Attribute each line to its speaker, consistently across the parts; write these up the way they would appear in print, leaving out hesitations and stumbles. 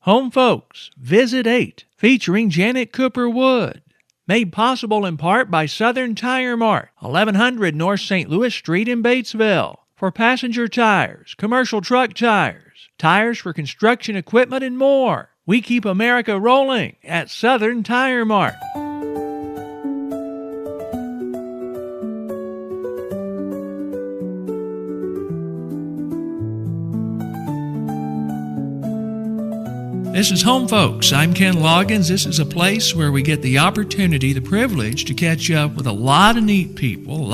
Speaker 1: Home Folks, Visit 8, featuring Janet Cooper Wood. Made possible in part by Southern Tire Mart, 1100 North St. Louis Street in Batesville. For passenger tires, commercial truck tires, tires for construction equipment, and more. We keep America rolling at Southern Tire Mart. This is Home Folks. I'm Ken Loggins. This is a place where we get the opportunity, the privilege to catch up with a lot of neat people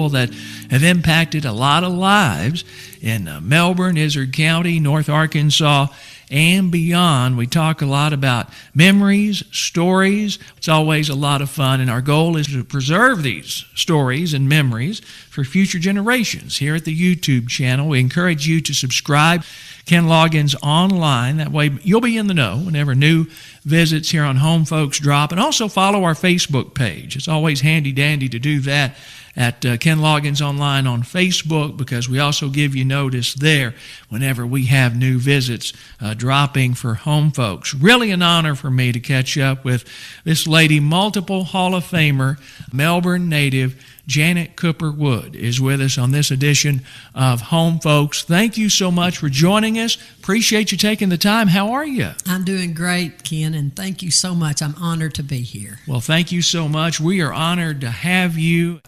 Speaker 1: that have impacted a lot of lives in Melbourne, Izard County, North Arkansas, and beyond. We talk a lot about memories, stories. It's always a lot of fun, and our goal is to preserve these stories and memories for future generations. Here at the YouTube channel, we encourage you to subscribe, Ken Loggins Online. That way you'll be in the know whenever new visits here on Home Folks drop, and also follow our Facebook page. It's always handy-dandy to do that at Ken Loggins Online on Facebook, because we also give you notice there whenever we have new visits dropping for Home Folks. Really an honor for me to catch up with this lady, multiple Hall of Famer, Melbourne native, Janet Cooper Wood is with us on this edition of Home Folks. Thank you so much for joining us. Appreciate you taking the time. How are you?
Speaker 2: I'm doing great, Ken, and thank you so much. I'm honored to be here.
Speaker 1: Well, thank you so much. We are honored to have you.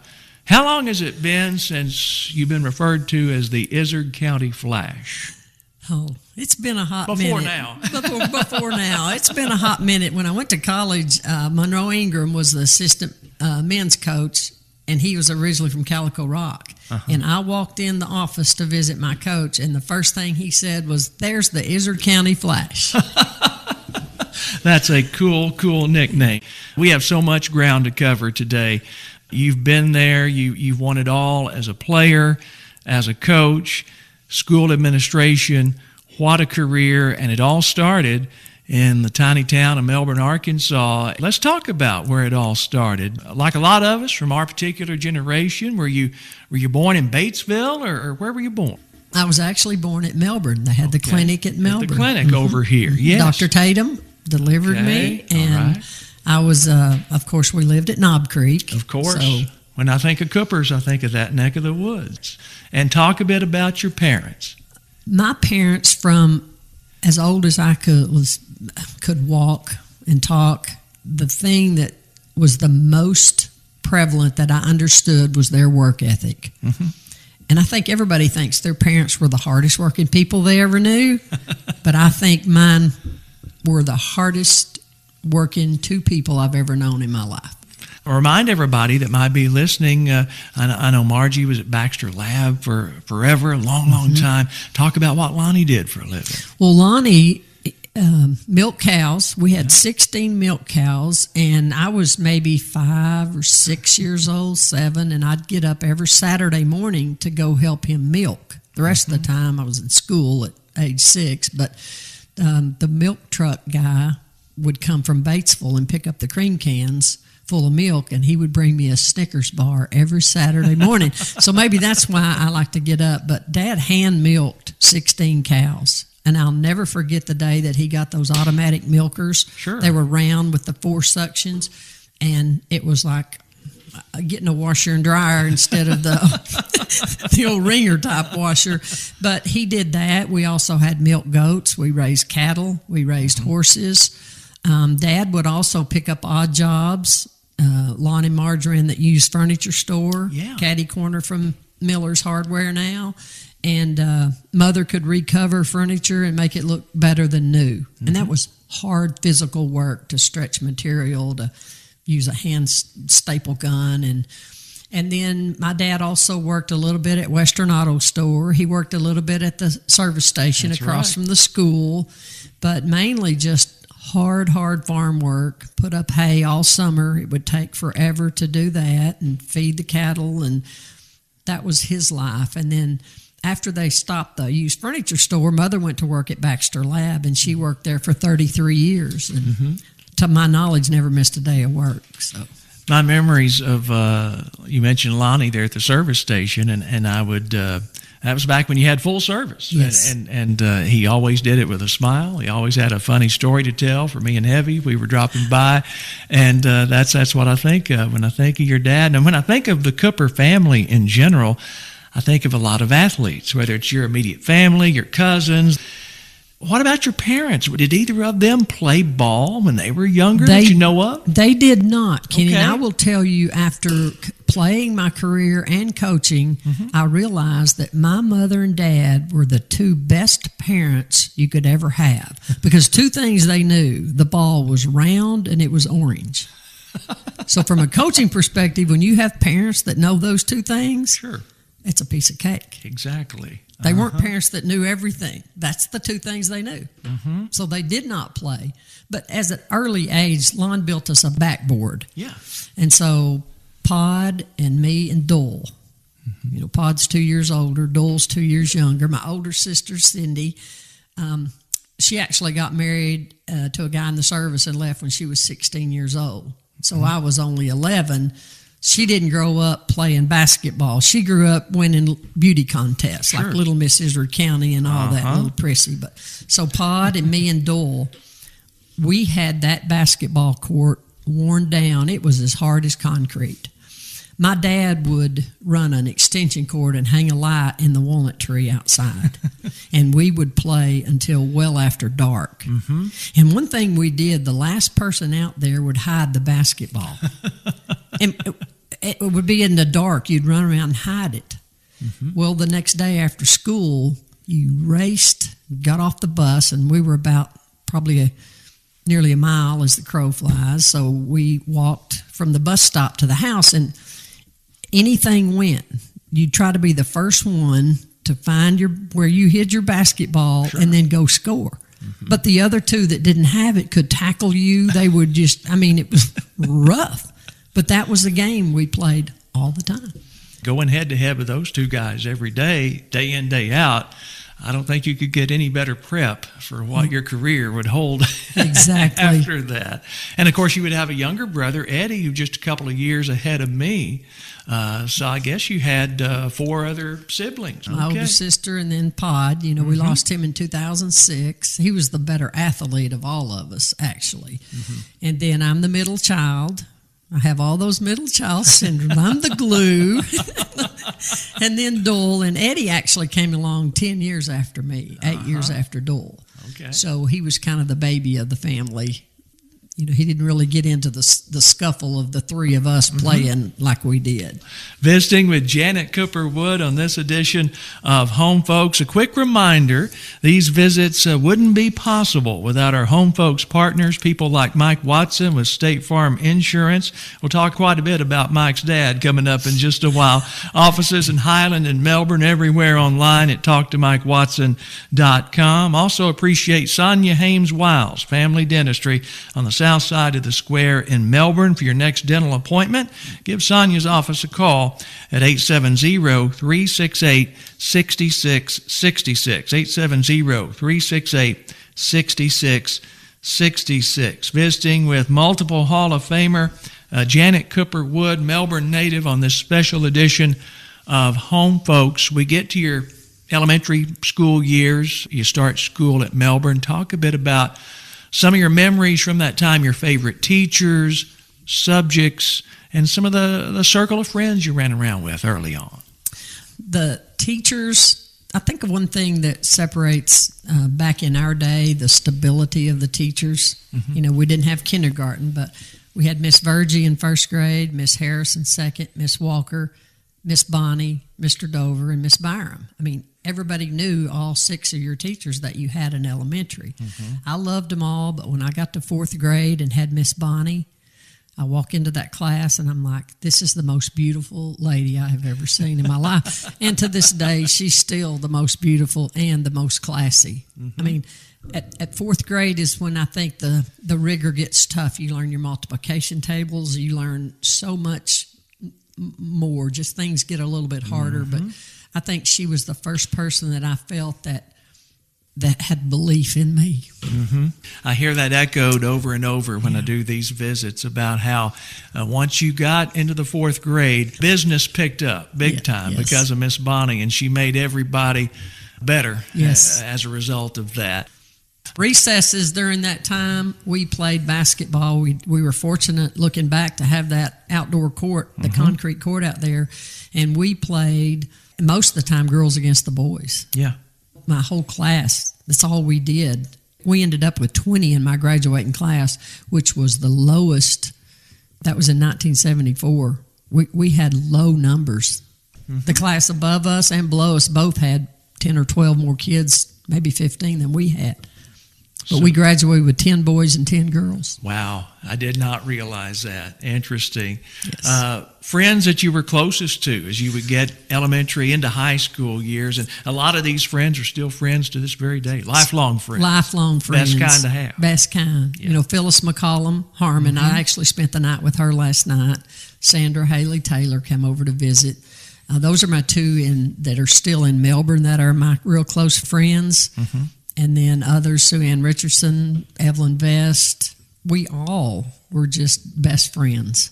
Speaker 1: How long has it been since you've been referred to as the Izard County Flash?
Speaker 2: Oh, it's been a hot minute.
Speaker 1: Before now.
Speaker 2: Before now. It's been a hot minute. When I went to college, Monroe Ingram was the assistant men's coach, and he was originally from Calico Rock. Uh-huh. And I walked in the office to visit my coach, and the first thing he said was, "There's the Izard County Flash."
Speaker 1: That's a cool nickname. We have so much ground to cover today. You've been there. You've won it all as a player, as a coach, school administration. What a career. And it all started in the tiny town of Melbourne, Arkansas. Let's talk about where it all started. Like a lot of us from our particular generation, were you born in Batesville, or where were you born?
Speaker 2: I was actually born at Melbourne. They had the clinic at Melbourne.
Speaker 1: The clinic over here, yes.
Speaker 2: Dr. Tatum delivered me, and I was, of course, we lived at Knob Creek.
Speaker 1: Of course. So, when I think of Coopers, I think of that neck of the woods. And talk a bit about your parents.
Speaker 2: My parents, from as old as I could walk and talk, the thing that was the most prevalent that I understood was their work ethic. Mm-hmm. And I think everybody thinks their parents were the hardest working people they ever knew, but I think mine were the hardest working two people I've ever known in my life.
Speaker 1: I'll remind everybody that might be listening, I know Margie was at Baxter Lab for forever, a long time. Talk about what Lonnie did for a living.
Speaker 2: Well, Lonnie milked cows. We had 16 milk cows, and I was maybe 5 or 6 years old, 7, and I'd get up every Saturday morning to go help him milk. The rest of the time I was in school at age 6, but the milk truck guy would come from Batesville and pick up the cream cans full of milk, and he would bring me a Snickers bar every Saturday morning. So maybe that's why I like to get up. But Dad hand milked 16 cows, and I'll never forget the day that he got those automatic milkers.
Speaker 1: Sure.
Speaker 2: They were round with the 4 suctions, and it was like getting a washer and dryer instead of the old ringer type washer. But he did that. We also had milk goats. We raised cattle. We raised horses. Dad would also pick up odd jobs. Lonnie Margarine that used furniture store, caddy corner from Miller's Hardware now, and Mother could recover furniture and make it look better than new. Mm-hmm. And that was hard physical work, to stretch material, to use a hand staple gun. And then my dad also worked a little bit at Western Auto Store. He worked a little bit at the service station across from the school, but mainly just hard farm work. Put up hay all summer. It would take forever to do that and feed the cattle, and that was his life. And then after they stopped the used furniture store, Mother went to work at Baxter Lab, and she worked there for 33 years. And to my knowledge, never missed a day of work. So my
Speaker 1: memories of, you mentioned Lonnie there at the service station, and I would That was back when you had full service.
Speaker 2: Yes.
Speaker 1: And he always did it with a smile. He always had a funny story to tell for me and Heavy. We were dropping by. And that's what I think of when I think of your dad. And when I think of the Cooper family in general, I think of a lot of athletes, whether it's your immediate family, your cousins. What about your parents? Did either of them play ball when they were younger that you know of?
Speaker 2: They did not, Kenny.
Speaker 1: Okay.
Speaker 2: And I will tell you, after playing my career and coaching, I realized that my mother and dad were the two best parents you could ever have. Because two things they knew: the ball was round and it was orange. So from a coaching perspective, when you have parents that know those two things,
Speaker 1: Sure.
Speaker 2: It's a piece of cake.
Speaker 1: Exactly.
Speaker 2: They weren't parents that knew everything. That's the two things they knew. So they did not play. But as an early age, Lon built us a backboard.
Speaker 1: Yeah.
Speaker 2: And so Pod and me and Dole, you know, Pod's 2 years older, Dole's 2 years younger. My older sister, Cindy, she actually got married to a guy in the service and left when she was 16 years old. So I was only 11. She didn't grow up playing basketball. She grew up winning beauty contests, like Little Miss Izzard County and all that, little prissy. But so Pod and me and Dole, we had that basketball court worn down. It was as hard as concrete. My dad would run an extension cord and hang a light in the walnut tree outside, and we would play until well after dark. And one thing we did, the last person out there would hide the basketball. And it would be in the dark. You'd run around and hide it. Well, the next day after school, you raced, got off the bus, and we were about probably nearly a mile as the crow flies. So we walked from the bus stop to the house, and anything went. You'd try to be the first one to find where you hid your basketball and then go score. But the other two that didn't have it could tackle you. They would just, it was rough. But that was the game we played all the time.
Speaker 1: Going head to head with those two guys every day, day in, day out, I don't think you could get any better prep for what your career would hold
Speaker 2: exactly
Speaker 1: after that. And, of course, you would have a younger brother, Eddie, who's just a couple of years ahead of me. So I guess you had 4 other siblings.
Speaker 2: My older sister and then Pod. You know, we lost him in 2006. He was the better athlete of all of us, actually. And then I'm the middle child. I have all those middle child syndrome. I'm the glue. And then Dole, and Eddie actually came along 10 years after me, 8 years after Dole.
Speaker 1: Okay.
Speaker 2: So he was kind of the baby of the family. You know, he didn't really get into the scuffle of the three of us playing like we did.
Speaker 1: Visiting with Janet Cooper Wood on this edition of Home Folks. A quick reminder, these visits wouldn't be possible without our Home Folks partners, people like Mike Watson with State Farm Insurance. We'll talk quite a bit about Mike's dad coming up in just a while. Offices in Highland and Melbourne, everywhere online at talktomikewatson.com. Also appreciate Sonia Hames-Wiles, Family Dentistry on the south side of the square in Melbourne. For your next dental appointment, give Sonia's office a call at 870-368-6666. 870-368-6666. Visiting with multiple Hall of Famer Janet Cooper Wood, Melbourne native, on this special edition of Home Folks. We get to your elementary school years. You start school at Melbourne. Talk a bit about some of your memories from that time, your favorite teachers, subjects, and some of the circle of friends you ran around with early on.
Speaker 2: The teachers, I think of one thing that separates back in our day, the stability of the teachers. You know, we didn't have kindergarten, but we had Miss Virgie in first grade, Miss Harris in second, Miss Walker, Miss Bonnie, Mr. Dover, and Miss Byram. Everybody knew all 6 of your teachers that you had in elementary. I loved them all, but when I got to 4th grade and had Miss Bonnie, I walk into that class and I'm like, this is the most beautiful lady I have ever seen in my life. And to this day, she's still the most beautiful and the most classy. At 4th grade is when I think the rigor gets tough. You learn your multiplication tables. You learn so much more. Just things get a little bit harder, but I think she was the first person that I felt that that had belief in me.
Speaker 1: Mm-hmm. I hear that echoed over and over when I do these visits about how once you got into the fourth grade, business picked up big time because of Miss Bonnie, and she made everybody better as a result of that.
Speaker 2: Recesses during that time, we played basketball. We were fortunate, looking back, to have that outdoor court, the concrete court out there, and we played most of the time girls against the boys.
Speaker 1: Yeah.
Speaker 2: My whole class, that's all we did. We ended up with 20 in my graduating class, which was the lowest. That was in 1974. We had low numbers. Mm-hmm. The class above us and below us both had 10 or 12 more kids, maybe 15 than we had. But we graduated with 10 boys and 10 girls.
Speaker 1: Wow. I did not realize that. Interesting.
Speaker 2: Yes.
Speaker 1: Friends that you were closest to as you would get elementary into high school years, and a lot of these friends are still friends to this very day. Lifelong friends.
Speaker 2: Lifelong friends.
Speaker 1: Best kind to have.
Speaker 2: Best kind. Yeah. You know, Phyllis McCollum Harmon, I actually spent the night with her last night. Sandra Haley Taylor came over to visit. Those are my two that are still in Melbourne that are my real close friends. Mm-hmm. And then others, Sue Ann Richardson, Evelyn Vest, we all were just best friends.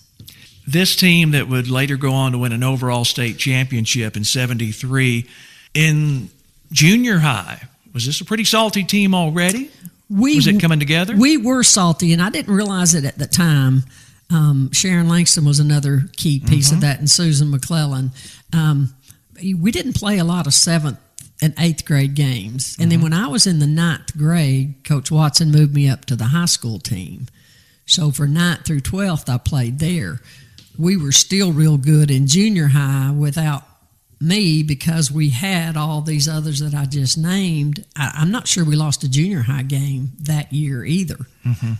Speaker 1: This team that would later go on to win an overall state championship in 73, in junior high, was this a pretty salty team already? Was it coming together?
Speaker 2: We were salty, and I didn't realize it at the time. Sharon Langston was another key piece of that, and Susan McClellan. We didn't play a lot of 7th and 8th grade games. And then when I was in the 9th grade, Coach Watson moved me up to the high school team. So for 9th through 12th, I played there. We were still real good in junior high without me because we had all these others that I just named. I'm not sure we lost a junior high game that year either. Mm-hmm.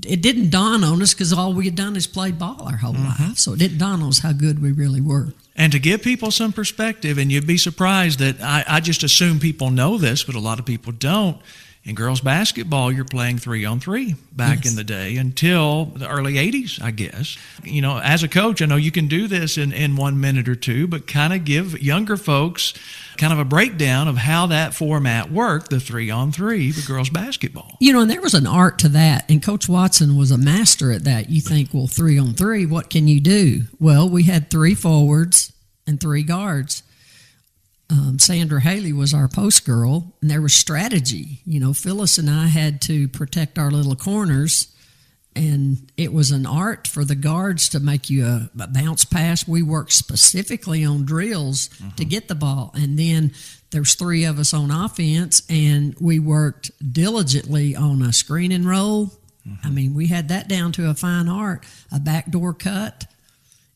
Speaker 2: It didn't dawn on us because all we had done is played ball our whole life. So it didn't dawn on us how good we really were.
Speaker 1: And to give people some perspective, and you'd be surprised that I just assume people know this, but a lot of people don't. In girls basketball, you're playing 3-on-3 back in the day until the early 80s, I guess. You know, as a coach, I know you can do this in 1 minute or two, but kind of give younger folks kind of a breakdown of how that format worked, the 3-on-3 for girls basketball.
Speaker 2: You know, and there was an art to that, and Coach Watson was a master at that. You think, well, 3-on-3, what can you do? Well, we had 3 forwards and 3 guards. Sandra Haley was our post girl, and there was strategy. You know, Phyllis and I had to protect our little corners, and it was an art for the guards to make you a bounce pass. We worked specifically on drills to get the ball, and then there's 3 of us on offense, and we worked diligently on a screen and roll. I mean, we had that down to a fine art, a backdoor cut.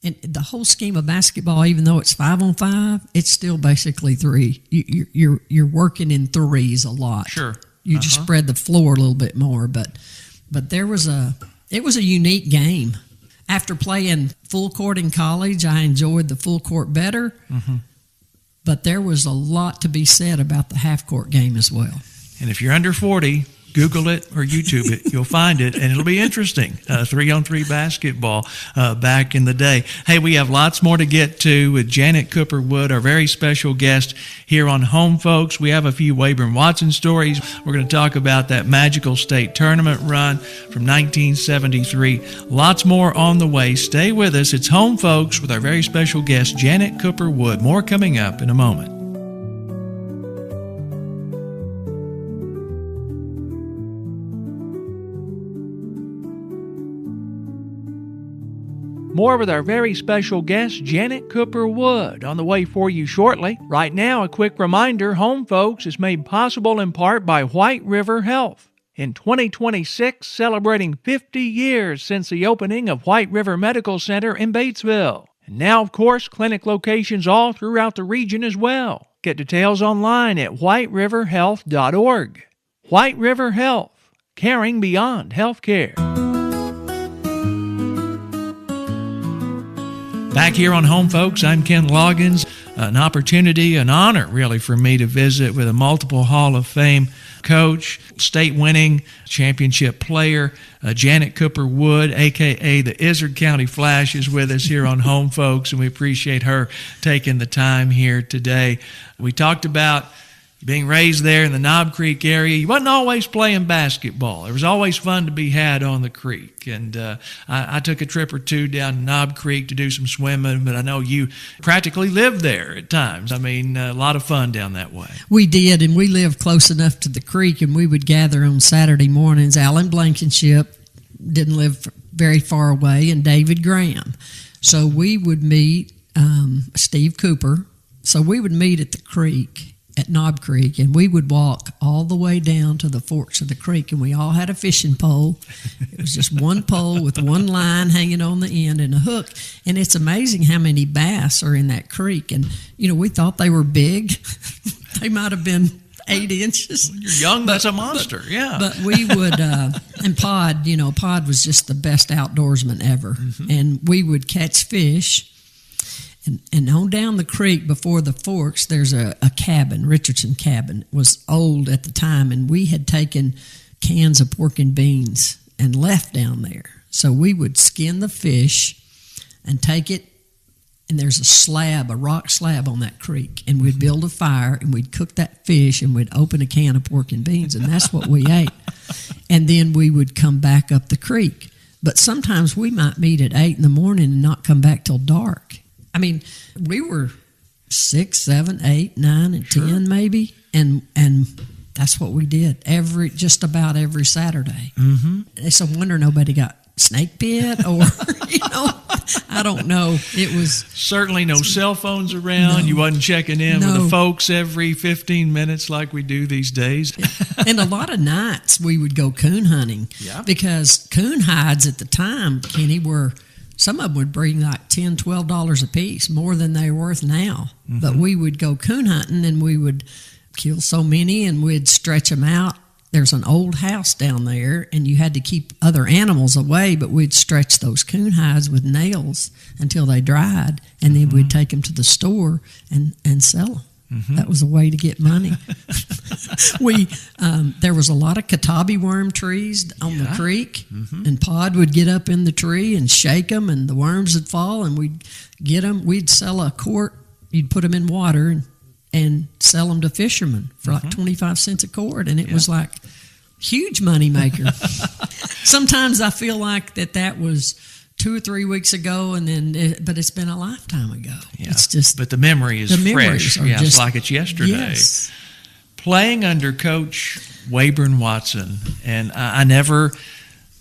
Speaker 2: And the whole scheme of basketball, even though it's 5-on-5, it's still basically 3. You're working in threes a lot.
Speaker 1: Sure.
Speaker 2: You just spread the floor a little bit more, but it was a unique game. After playing full court in college, I enjoyed the full court better. Mm-hmm. But there was a lot to be said about the half court game as well.
Speaker 1: And if you're under 40, Google it or YouTube it. You'll find it, and it'll be interesting. 3-on-3 basketball back in the day. Hey, we have lots more to get to with Janet Cooper Wood, our very special guest here on Home Folks. We have a few Wayburn Watson stories. We're going to talk about that magical state tournament run from 1973. Lots more on the way. Stay with us. It's Home Folks with our very special guest, Janet Cooper Wood. More coming up in a moment. More with our very special guest, Janet Cooper Wood, on the way for you shortly. Right now, a quick reminder, Home Folks is made possible in part by White River Health. In 2026, celebrating 50 years since the opening of White River Medical Center in Batesville. And now, of course, clinic locations all throughout the region as well. Get details online at whiteriverhealth.org. White River Health, caring beyond healthcare. Back here on Home Folks, I'm Ken Loggins. An opportunity, an honor really for me to visit with a multiple Hall of Fame coach, state-winning championship player, Janet Cooper Wood, a.k.a. the Izard County Flash, is with us here on Home Folks, and we appreciate her taking the time here today. We talked about being raised there in the Knob Creek area, you wasn't always playing basketball. There was always fun to be had on the creek. And I took a trip or two down to Knob Creek to do some swimming, but I know you practically lived there at times. I mean, a lot of fun down that way.
Speaker 2: We did, and we lived close enough to the creek, and we would gather on Saturday mornings. Alan Blankenship didn't live very far away, and David Graham. So we would meet, Steve Cooper. So we would meet at the creek, at Knob Creek, and we would walk all the way down to the forks of the creek, and we all had a fishing pole. It was just one pole with one line hanging on the end and a hook, and it's amazing how many bass are in that creek. And, we thought they were big. They might have been 8 inches.
Speaker 1: When you're young, that's a monster, yeah.
Speaker 2: But we would, and Pod was just the best outdoorsman ever, and we would catch fish. And on down the creek before the forks, there's a cabin, Richardson Cabin. It was old at the time, and we had taken cans of pork and beans and left down there. So we would skin the fish and take it, and there's a rock slab on that creek, and we'd build a fire, and we'd cook that fish, and we'd open a can of pork and beans, and that's what we ate. And then we would come back up the creek. But sometimes we might meet at 8 in the morning and not come back till dark. I mean, we were 6, 7, 8, 9, and 10 maybe, and that's what we did just about every Saturday. It's a wonder nobody got snake bit or I don't know. It was
Speaker 1: certainly no cell phones around. No. You wasn't checking in with the folks every 15 minutes like we do these days.
Speaker 2: And a lot of nights we would go coon hunting because coon hides at the time, Kenny, were. Some of them would bring like $10, $12 a piece, more than they're worth now. But we would go coon hunting, and we would kill so many, and we'd stretch them out. There's an old house down there, and you had to keep other animals away, but we'd stretch those coon hides with nails until they dried, and then we'd take them to the store and sell them. That was a way to get money. There was a lot of katabi worm trees on the creek, and Pod would get up in the tree and shake them, and the worms would fall, and we'd get them. We'd sell a quart. You'd put them in water and sell them to fishermen for like 25 cents a quart, and it was like huge money maker. Sometimes I feel like that was 2 or 3 weeks ago, but it's been a lifetime ago.
Speaker 1: Yeah.
Speaker 2: It's just,
Speaker 1: but the memory is fresh. Yeah, it's like it's yesterday.
Speaker 2: Yes.
Speaker 1: Playing under Coach Wayburn Watson, and I never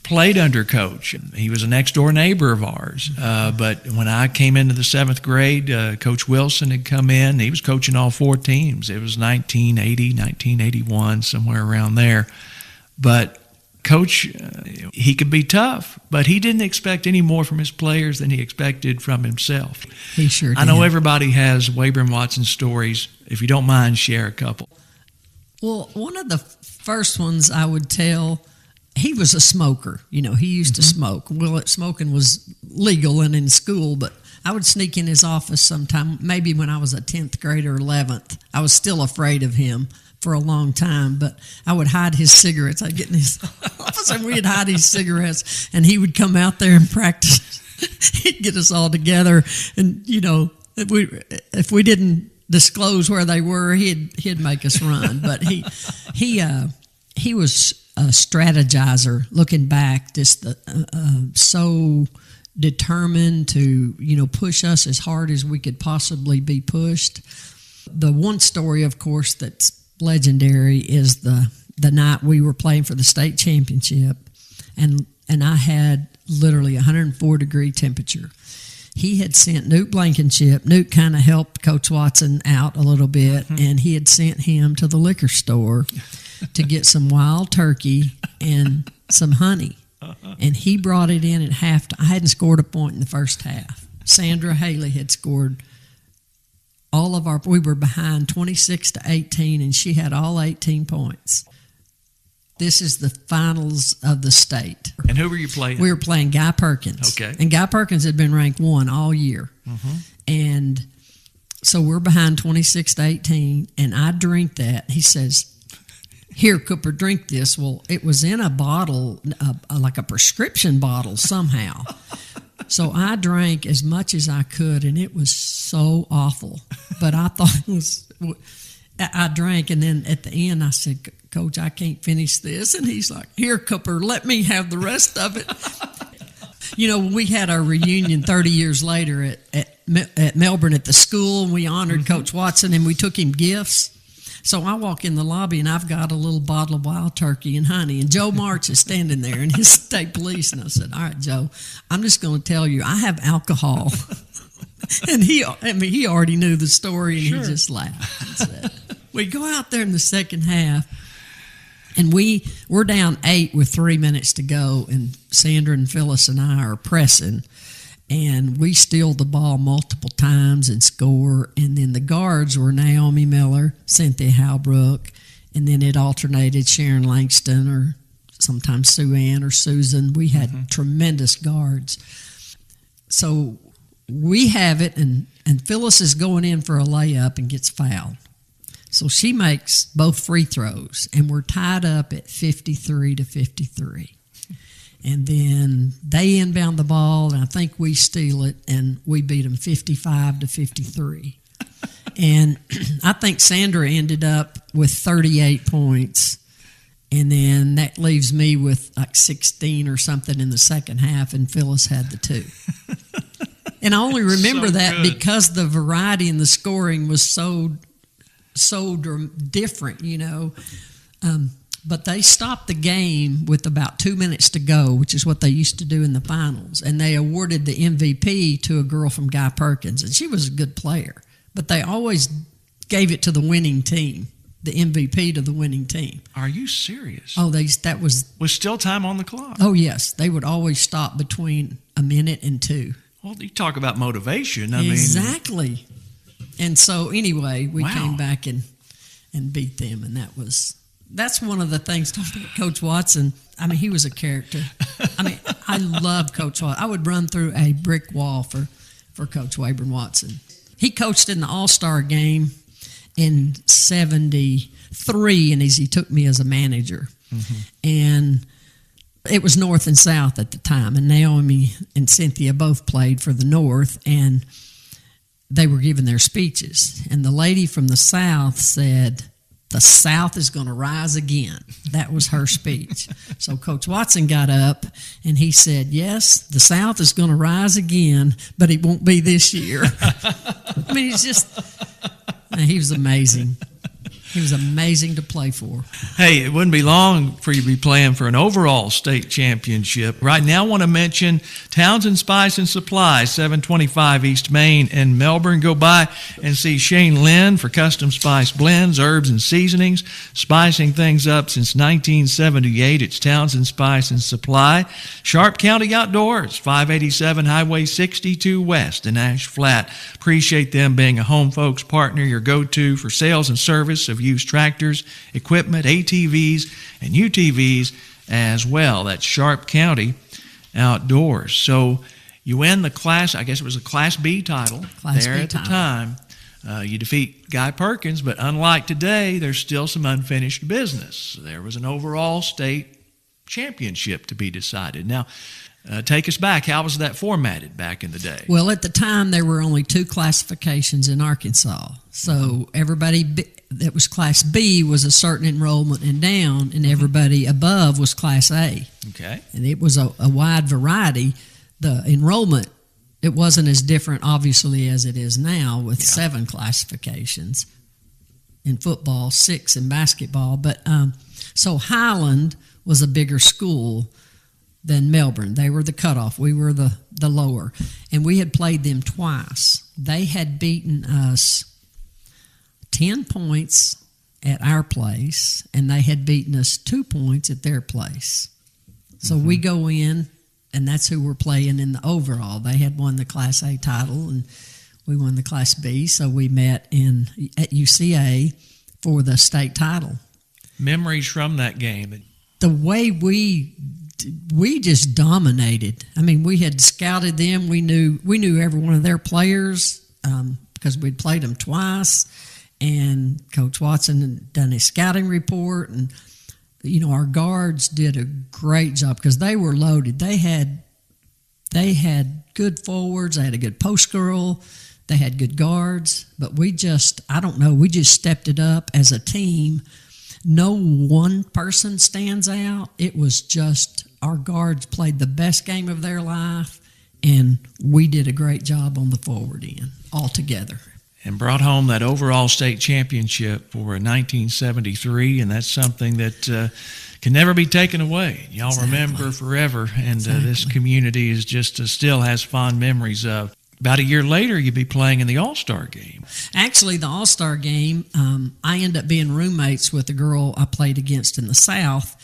Speaker 1: played under Coach. He was a next-door neighbor of ours. But when I came into the 7th grade, Coach Wilson had come in. He was coaching all 4 teams. It was 1980, 1981, somewhere around there. But Coach, he could be tough, but he didn't expect any more from his players than he expected from himself.
Speaker 2: He sure did.
Speaker 1: I know everybody has Wayburn Watson stories. If you don't mind, share a couple.
Speaker 2: Well, one of the first ones I would tell, he was a smoker. He used to smoke. Well, smoking was legal and in school, but I would sneak in his office sometime, maybe when I was a 10th grade or 11th. I was still afraid of him for a long time, but I would hide his cigarettes. I'd get in his office and we'd hide his cigarettes, and he would come out there and practice. He'd get us all together, and if we didn't disclose where they were, he'd make us run. But he was a strategizer. Looking back, just so determined to push us as hard as we could possibly be pushed. The one story, of course, that's legendary is the night we were playing for the state championship, and I had literally 104-degree temperature. He had sent Newt Blankenship. Newt kind of helped Coach Watson out a little bit, and he had sent him to the liquor store to get some wild turkey and some honey. And he brought it in at halftime. I hadn't scored a point in the first half. Sandra Haley had scored we were behind 26-18, and she had all 18 points. This is the finals of the state.
Speaker 1: And who were you playing?
Speaker 2: We were playing Guy Perkins.
Speaker 1: Okay.
Speaker 2: And Guy Perkins had been ranked 1 all year. And so we're behind 26-18, and I drink that. He says, "Here, Cooper, drink this." Well, it was in a bottle, like a prescription bottle somehow. So I drank as much as I could, and it was so awful. But I thought it was, I drank, and then at the end I said, Coach, I can't finish this. And he's like, here, Cooper, let me have the rest of it. We had our reunion 30 years later at Melbourne at the school, and we honored Coach Watson, and we took him gifts. So I walk in the lobby, and I've got a little bottle of wild turkey and honey, and Joe March is standing there, and his state police. And I said, all right, Joe, I'm just going to tell you, I have alcohol. And he already knew the story, and he just laughed and said, we go out there in the second half, and we're down 8 with 3 minutes to go, and Sandra and Phyllis and I are pressing, and we steal the ball multiple times and score. And then the guards were Naomi Miller, Cynthia Halbrook, and then it alternated Sharon Langston or sometimes Sue Ann or Susan. We had tremendous guards. So we have it, and Phyllis is going in for a layup and gets fouled. So she makes both free throws, and we're tied up at 53-53. And then they inbound the ball, and I think we steal it, and we beat them 55-53. And I think Sandra ended up with 38 points, and then that leaves me with like 16 or something in the second half, and Phyllis had the 2. And I only remember that because the variety in the scoring was so different, But they stopped the game with about 2 minutes to go, which is what they used to do in the finals. And they awarded the MVP to a girl from Guy Perkins, and she was a good player. But they always gave it to the winning team, the MVP to the winning team.
Speaker 1: Are you serious?
Speaker 2: Oh, that was...
Speaker 1: Was still time on the clock?
Speaker 2: Oh, yes. They would always stop between a minute and 2.
Speaker 1: Well, you talk about motivation.
Speaker 2: Exactly. And so, anyway, we came back and beat them, and that's one of the things talking about Coach Watson. I mean, he was a character. I love Coach Watson. I would run through a brick wall for Coach Wayburn Watson. He coached in the All-Star game in 73, and he took me as a manager. And it was North and South at the time, and Naomi and Cynthia both played for the North, and they were giving their speeches. And the lady from the South said, the South is going to rise again. That was her speech. So Coach Watson got up, and he said, yes, the South is going to rise again, but it won't be this year. I mean, he was amazing. He was amazing to play for.
Speaker 1: Hey, it wouldn't be long for you to be playing for an overall state championship. Right now, I want to mention Townsend Spice and Supply, 725 East Main in Melbourne. Go by and see Shane Lynn for custom spice blends, herbs, and seasonings. Spicing things up since 1978. It's Townsend Spice and Supply. Sharp County Outdoors, 587 Highway 62 West in Ash Flat. Appreciate them being a home folks partner, your go-to for sales and service of used tractors, equipment, ATVs, and UTVs as well. That's Sharp County Outdoors. So you win the class, I guess it was a Class B title at the time. You defeat Guy Perkins, but unlike today, there's still some unfinished business. There was an overall state championship to be decided. Now, take us back. How was that formatted back in the day?
Speaker 2: Well, at the time, there were only 2 classifications in Arkansas. So everybody that was Class B was a certain enrollment and down, and everybody above was Class A.
Speaker 1: Okay.
Speaker 2: And it was a wide variety. The enrollment, it wasn't as different, obviously, as it is now with 7 classifications in football, 6 in basketball. But so Highland was a bigger school than Melbourne. They were the cutoff. We were the lower. And we had played them twice. They had beaten us 10 points at our place, and they had beaten us 2 points at their place. So we go in, and that's who we're playing in the overall. They had won the Class A title, and we won the Class B, so we met at UCA for the state title.
Speaker 1: Memories from that game?
Speaker 2: The way we just dominated. I mean, we had scouted them. We knew every one of their players because we'd played them twice. And Coach Watson had done a scouting report, and our guards did a great job because they were loaded. They had good forwards. They had a good post girl. They had good guards, but we just stepped it up as a team. No one person stands out. It was just our guards played the best game of their life, and we did a great job on the forward end altogether.
Speaker 1: And brought home that overall state championship for 1973, and that's something that can never be taken away. Y'all remember forever, and this community is just still has fond memories of. About a year later, you'd be playing in the All-Star game.
Speaker 2: Actually, the All-Star game, I ended up being roommates with a girl I played against in the South.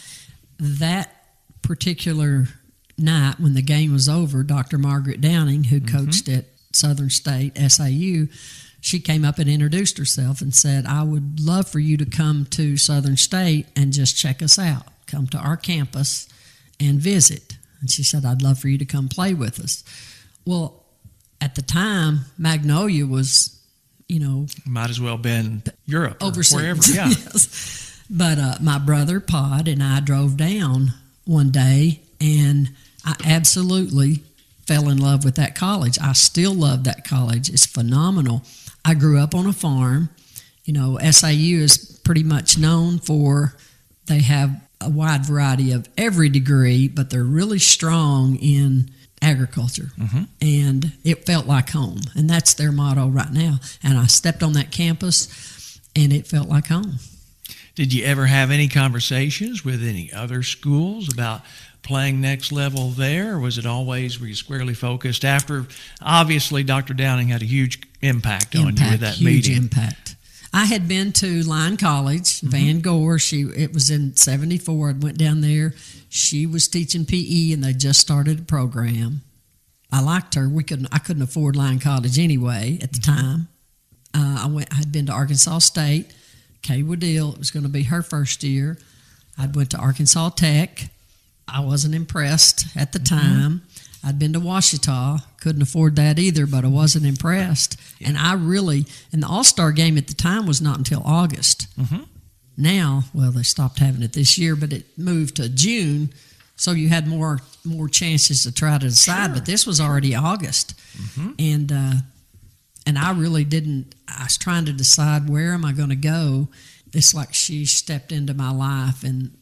Speaker 2: That particular night, when the game was over, Dr. Margaret Downing, who coached at Southern State, S.A.U., she came up and introduced herself and said, I would love for you to come to Southern State and just check us out. Come to our campus and visit. And she said, I'd love for you to come play with us. Well, at the time, Magnolia was,
Speaker 1: might as well been Europe or
Speaker 2: overseas.
Speaker 1: Wherever, yeah.
Speaker 2: Yes. But my brother, Pod, and I drove down one day, and I absolutely fell in love with that college. I still love that college. It's phenomenal. I grew up on a farm. S.A.U. is pretty much known for, they have a wide variety of every degree, but they're really strong in agriculture, and it felt like home, and that's their motto right now. And I stepped on that campus, and it felt like home.
Speaker 1: Did you ever have any conversations with any other schools about playing next level there, or was it always, were you squarely focused after, obviously, Dr. Downing had a huge impact on you with that
Speaker 2: huge
Speaker 1: meeting?
Speaker 2: Impact. I had been to Lyon College, Van Gore. It was in 74. I went down there. She was teaching PE, and they just started a program. I liked her. I couldn't afford Lyon College anyway at the time. I'd been to Arkansas State. Kay Woodill, it was going to be her first year. I went to Arkansas Tech. I wasn't impressed at the time. I'd been to Ouachita, couldn't afford that either, but I wasn't impressed. Yeah. And the All-Star game at the time was not until August. Now, well, they stopped having it this year, but it moved to June, so you had more chances to try to decide. But this was already August, and I really didn't. I was trying to decide, where am I going to go. It's like she stepped into my life, and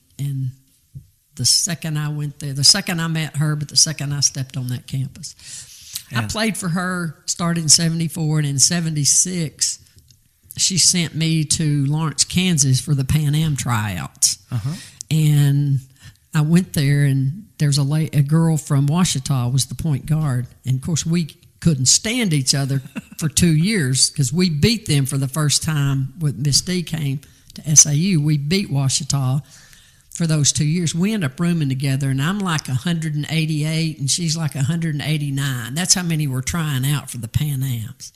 Speaker 2: the second I went there, the second I met her, but the second I stepped on that campus. Yeah. I played for her, started in 74, and in 76, she sent me to Lawrence, Kansas for the Pan Am tryouts. And I went there, and there's a girl from Ouachita was the point guard. And, of course, we couldn't stand each other for 2 years because we beat them for the first time when Miss D came to S.A.U. We beat Ouachita for those 2 years. We ended up rooming together, and I'm like 188, and she's like 189. That's how many were trying out for the Pan Ams.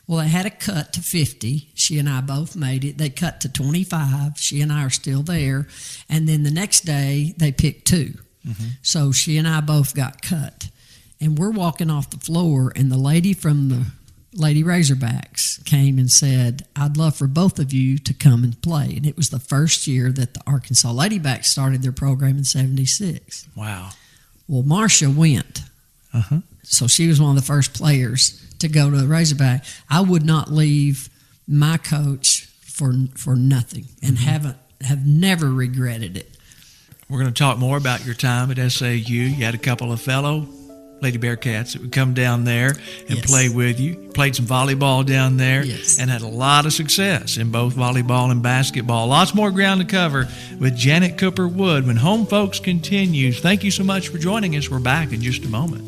Speaker 2: Well, they had a cut to 50. She and I both made it. They cut to 25. She and I are still there. And then the next day, they picked 2. So she and I both got cut. And we're walking off the floor, and the lady from the Lady Razorbacks came and said, I'd love for both of you to come and play. And it was the first year that the Arkansas Ladybacks started their program in 76.
Speaker 1: Wow.
Speaker 2: Well, Marcia went. So she was one of the first players to go to the Razorback. I would not leave my coach for nothing, and have never regretted it.
Speaker 1: We're going to talk more about your time at S.A.U. You had a couple of fellow Lady Bearkatz that would come down there and play with you. Played some volleyball down there and had a lot of success in both volleyball and basketball. Lots more ground to cover with Janet Cooper Wood when Home Folks continues. Thank you so much for joining us. We're back in just a moment.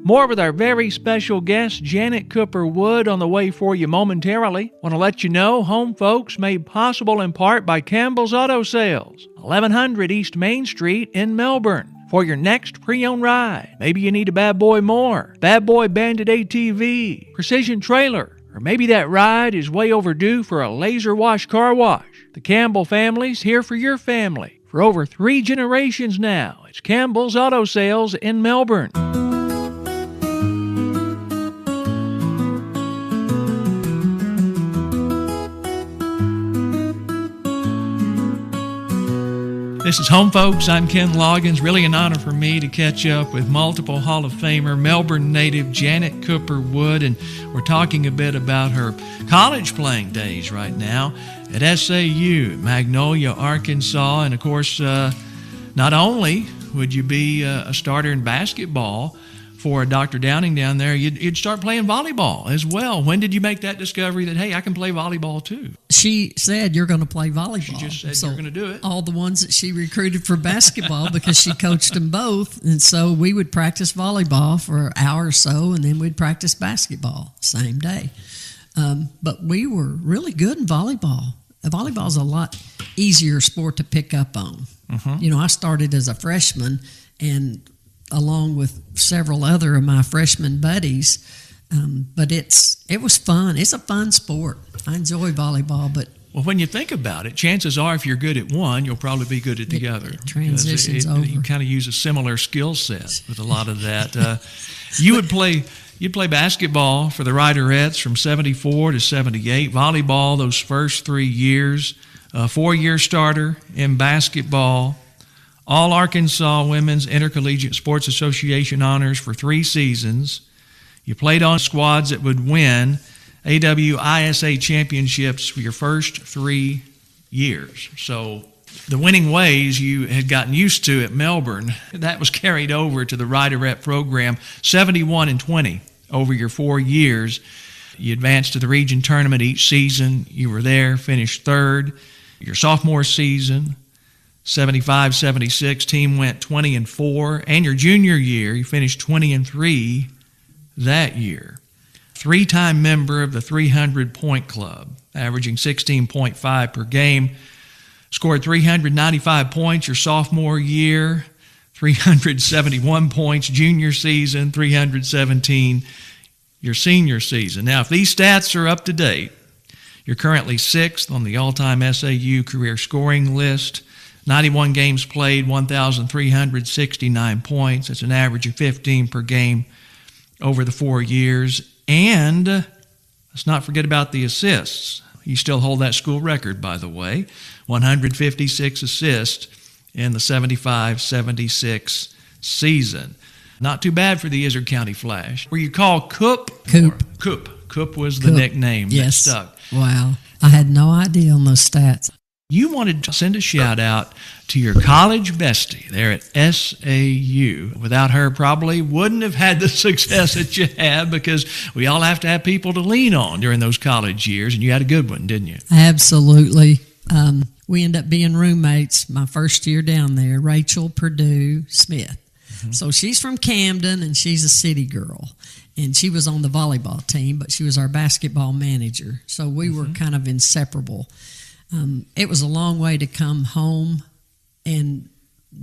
Speaker 1: More with our very special guest, Janet Cooper Wood, on the way for you momentarily. Want to let you know, Home Folks made possible in part by Campbell's Auto Sales, 1100 East Main Street in Melbourne. For your next pre-owned ride, maybe you need a Bad Boy more, Bad Boy Bandit ATV, Precision Trailer, or maybe that ride is way overdue for a laser wash car wash. The Campbell family's here for your family. For over 3 generations now, it's Campbell's Auto Sales in Melbourne. This is Home Folks. I'm Ken Loggins. Really an honor for me to catch up with multiple Hall of Famer, Melbourne native Janet Cooper Wood, and we're talking a bit about her college playing days right now at S.A.U. Magnolia, Arkansas. And of course, not only would you be a starter in basketball for Dr. Downing down there, you'd start playing volleyball as well. When did you make that discovery that, hey, I can play volleyball too?
Speaker 2: She said, you're going to play volleyball.
Speaker 1: She just said you're going to do it.
Speaker 2: All the ones that she recruited for basketball, because she coached them both. And so we would practice volleyball for an hour or so, and then we'd practice basketball same day. But we were really good in volleyball. Volleyball is a lot easier sport to pick up on. You know, I started as a freshman, and along with several other of my freshman buddies, but it was fun. It's a fun sport. I enjoy volleyball, but
Speaker 1: well, when you think about it, chances are if you're good at one, you'll probably be good at the other.
Speaker 2: It transitions over.
Speaker 1: You kind of use a similar skill set with a lot of that. You'd play basketball for the Riderettes from 74 to 78, volleyball those first 3 years, 4-year starter in basketball, all Arkansas Women's Intercollegiate Sports Association honors for 3 seasons. You played on squads that would win AWISA championships for your first 3 years. So the winning ways you had gotten used to at Melbourne, that was carried over to the Riderette program, 71-20 over your 4 years. You advanced to the region tournament each season. You were there, finished third. Your sophomore season, 75-76, team went 20-4. And your junior year, you finished 20-3 that year. 3-time member of the 300-point club, averaging 16.5 per game. Scored 395 points your sophomore year, 371 points junior season, 317 your senior season. Now, if these stats are up to date, you're currently 6th on the all-time S.A.U. career scoring list. 91 games played, 1,369 points. That's an average of 15 per game over the 4 years. And let's not forget about the assists. You still hold that school record, by the way. 156 assists in the 75-76 season. Not too bad for the Izard County Flash. Were you called Coop?
Speaker 2: Coop.
Speaker 1: Coop was the nickname that stuck.
Speaker 2: Wow. I had no idea on those stats.
Speaker 1: You wanted to send a shout out to your college bestie there at S.A.U. Without her, probably wouldn't have had the success that you had, because we all have to have people to lean on during those college years, and you had a good one, didn't you?
Speaker 2: Absolutely. We ended up being roommates my first year down there, Rachel Purdue Smith. So she's from Camden, and she's a city girl. And she was on the volleyball team, but she was our basketball manager. So we were kind of inseparable. It was a long way to come home, and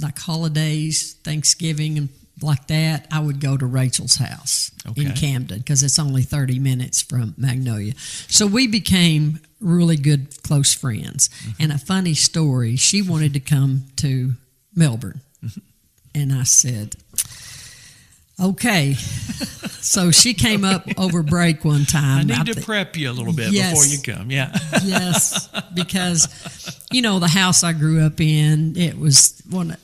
Speaker 2: like holidays, Thanksgiving, and like that, I would go to Rachel's house in Camden, because it's only 30 minutes from Magnolia. So we became really good, close friends. And a funny story, she wanted to come to Melbourne. And I said, okay. So she came up over break one time.
Speaker 1: I need to prep you a little bit before you come. Yeah.
Speaker 2: Yes, because, you know, the house I grew up in, it was one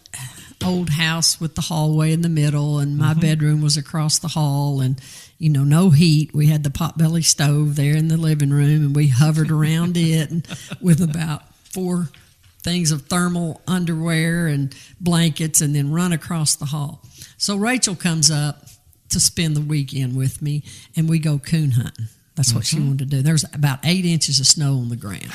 Speaker 2: old house with the hallway in the middle, and my bedroom was across the hall, and, you know, no heat. We had the potbelly stove there in the living room, and we hovered around it and with about 4 things of thermal underwear and blankets, and then run across the hall. So Rachel comes up to spend the weekend with me, and we go coon hunting. That's what she wanted to do. There was about 8 inches of snow on the ground.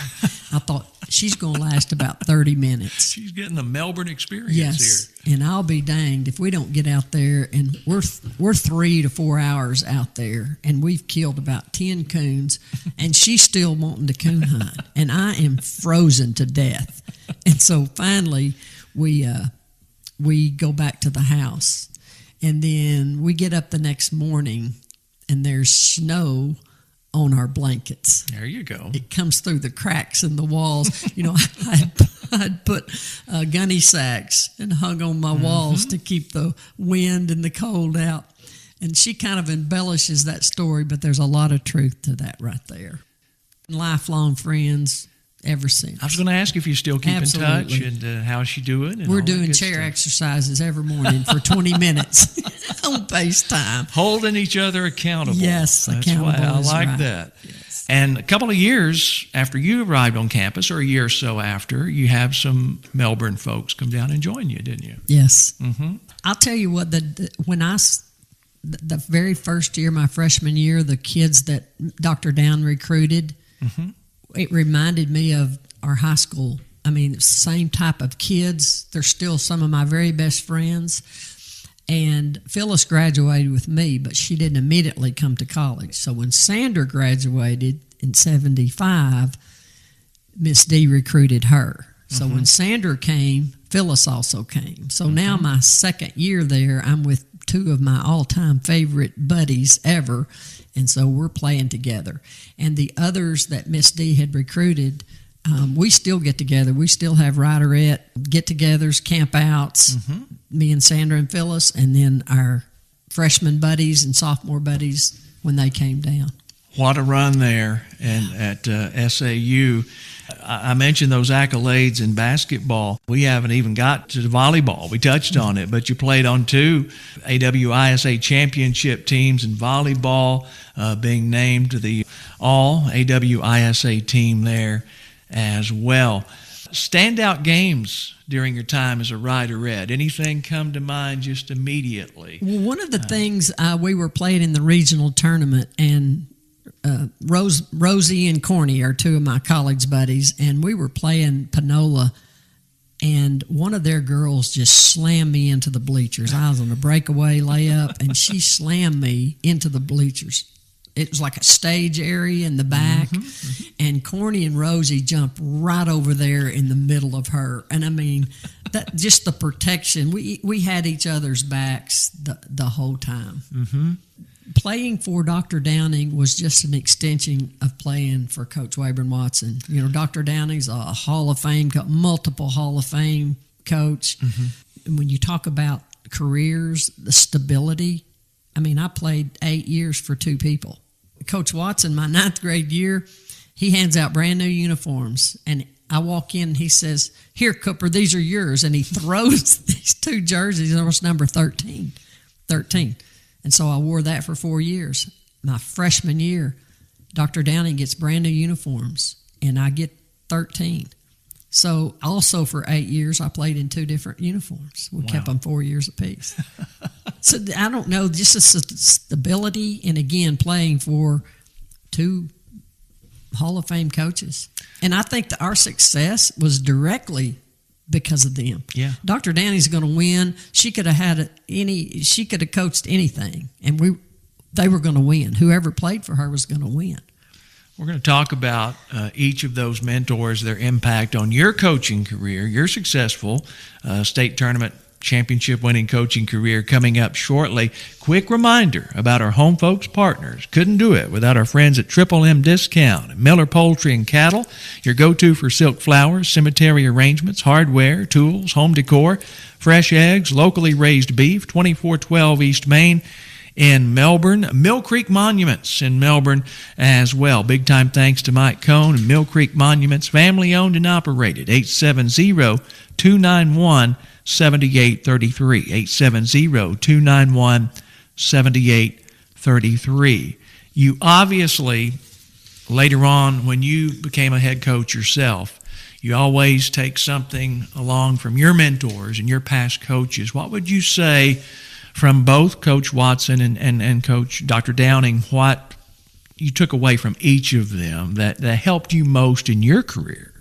Speaker 2: I thought, she's going to last about 30 minutes.
Speaker 1: She's getting the Melbourne experience
Speaker 2: here. And I'll be danged if we don't get out there, and we're 3 to 4 hours out there, and we've killed about 10 coons, and she's still wanting to coon hunt, and I am frozen to death. And so finally, we go back to the house, and then we get up the next morning, and there's snow on our blankets.
Speaker 1: There you go.
Speaker 2: It comes through the cracks in the walls. You know, I'd put gunny sacks and hung on my walls to keep the wind and the cold out. And she kind of embellishes that story, but there's a lot of truth to that right there. Lifelong friends, ever since.
Speaker 1: I was going to ask if you still keep
Speaker 2: Absolutely.
Speaker 1: in touch and how's she doing. And
Speaker 2: We're
Speaker 1: all that
Speaker 2: doing
Speaker 1: good
Speaker 2: chair
Speaker 1: stuff.
Speaker 2: exercises every morning for 20 minutes on FaceTime.
Speaker 1: Holding each other accountable.
Speaker 2: Yes,
Speaker 1: That's
Speaker 2: accountable
Speaker 1: why I
Speaker 2: is
Speaker 1: like
Speaker 2: right.
Speaker 1: that.
Speaker 2: Yes.
Speaker 1: And a couple of years after you arrived on campus, or a year or so after, you have some Melbourne folks come down and join you, didn't you?
Speaker 2: Yes.
Speaker 1: Mm-hmm.
Speaker 2: I'll tell you what, the very first year, my freshman year, the kids that Dr. Down recruited,
Speaker 1: Mm-hmm.
Speaker 2: it reminded me of our high school. I mean, it's the same type of kids. They're still some of my very best friends. And Phyllis graduated with me, but she didn't immediately come to college. So when Sandra graduated in 75, Miss D recruited her. So when Sandra came, Phyllis also came. So now my second year there, I'm with two of my all-time favorite buddies ever, and so we're playing together. And the others that Miss D had recruited, we still get together. We still have Riderette get-togethers, camp-outs, me and Sandra and Phyllis, and then our freshman buddies and sophomore buddies when they came down.
Speaker 1: What a run there and at S.A.U. I mentioned those accolades in basketball. We haven't even got to the volleyball. We touched on it, but you played on two AWISA championship teams in volleyball, being named to the all AWISA team there as well. Standout games during your time as a Riderette. Anything come to mind just immediately?
Speaker 2: Well, one of the things we were playing in the regional tournament, and Rosie and Corny are two of my college buddies, and we were playing Panola, and one of their girls just slammed me into the bleachers. I was on a breakaway layup, and she slammed me into the bleachers. It was like a stage area in the back, and Corny and Rosie jumped right over there in the middle of her. And I mean, that just the protection. We had each other's backs the whole time. Mm-hmm. Playing for Dr. Downing was just an extension of playing for Coach Wayburn Watson. You know, Dr. Downing's a Hall of Fame, multiple Hall of Fame coach. And when you talk about careers, the stability, I mean, I played 8 years for two people. Coach Watson, my 9th grade year, he hands out brand new uniforms, and I walk in and he says, "Here, Cooper, these are yours." And he throws these two jerseys, and it was number 13. And so I wore that for 4 years. My freshman year, Dr. Downing gets brand new uniforms, and I get 13. So also for 8 years, I played in two different uniforms. We kept them 4 years apiece. So I don't know, just the stability, and again, playing for two Hall of Fame coaches. And I think that our success was directly because of them.
Speaker 1: Yeah.
Speaker 2: Dr. Downey's going to win. She could have she could have coached anything, and they were going to win. Whoever played for her was going to win.
Speaker 1: We're going to talk about each of those mentors, their impact on your coaching career, your successful state tournament championship winning coaching career coming up shortly. Quick reminder about our home folks partners. Couldn't do it without our friends at Triple M Discount and Miller Poultry and Cattle, your go-to for silk flowers, cemetery arrangements, hardware, tools, home decor, fresh eggs, locally raised beef, 2412 East Main in Melbourne. Mill Creek Monuments in Melbourne as well. Big time thanks to Mike Cohn and Mill Creek Monuments, family owned and operated. 870-291-7833. 870-291-7833. You obviously, later on when you became a head coach yourself, you always take something along from your mentors and your past coaches. What would you say from both Coach Watson and Coach Dr. Downing, what you took away from each of them that helped you most in your career?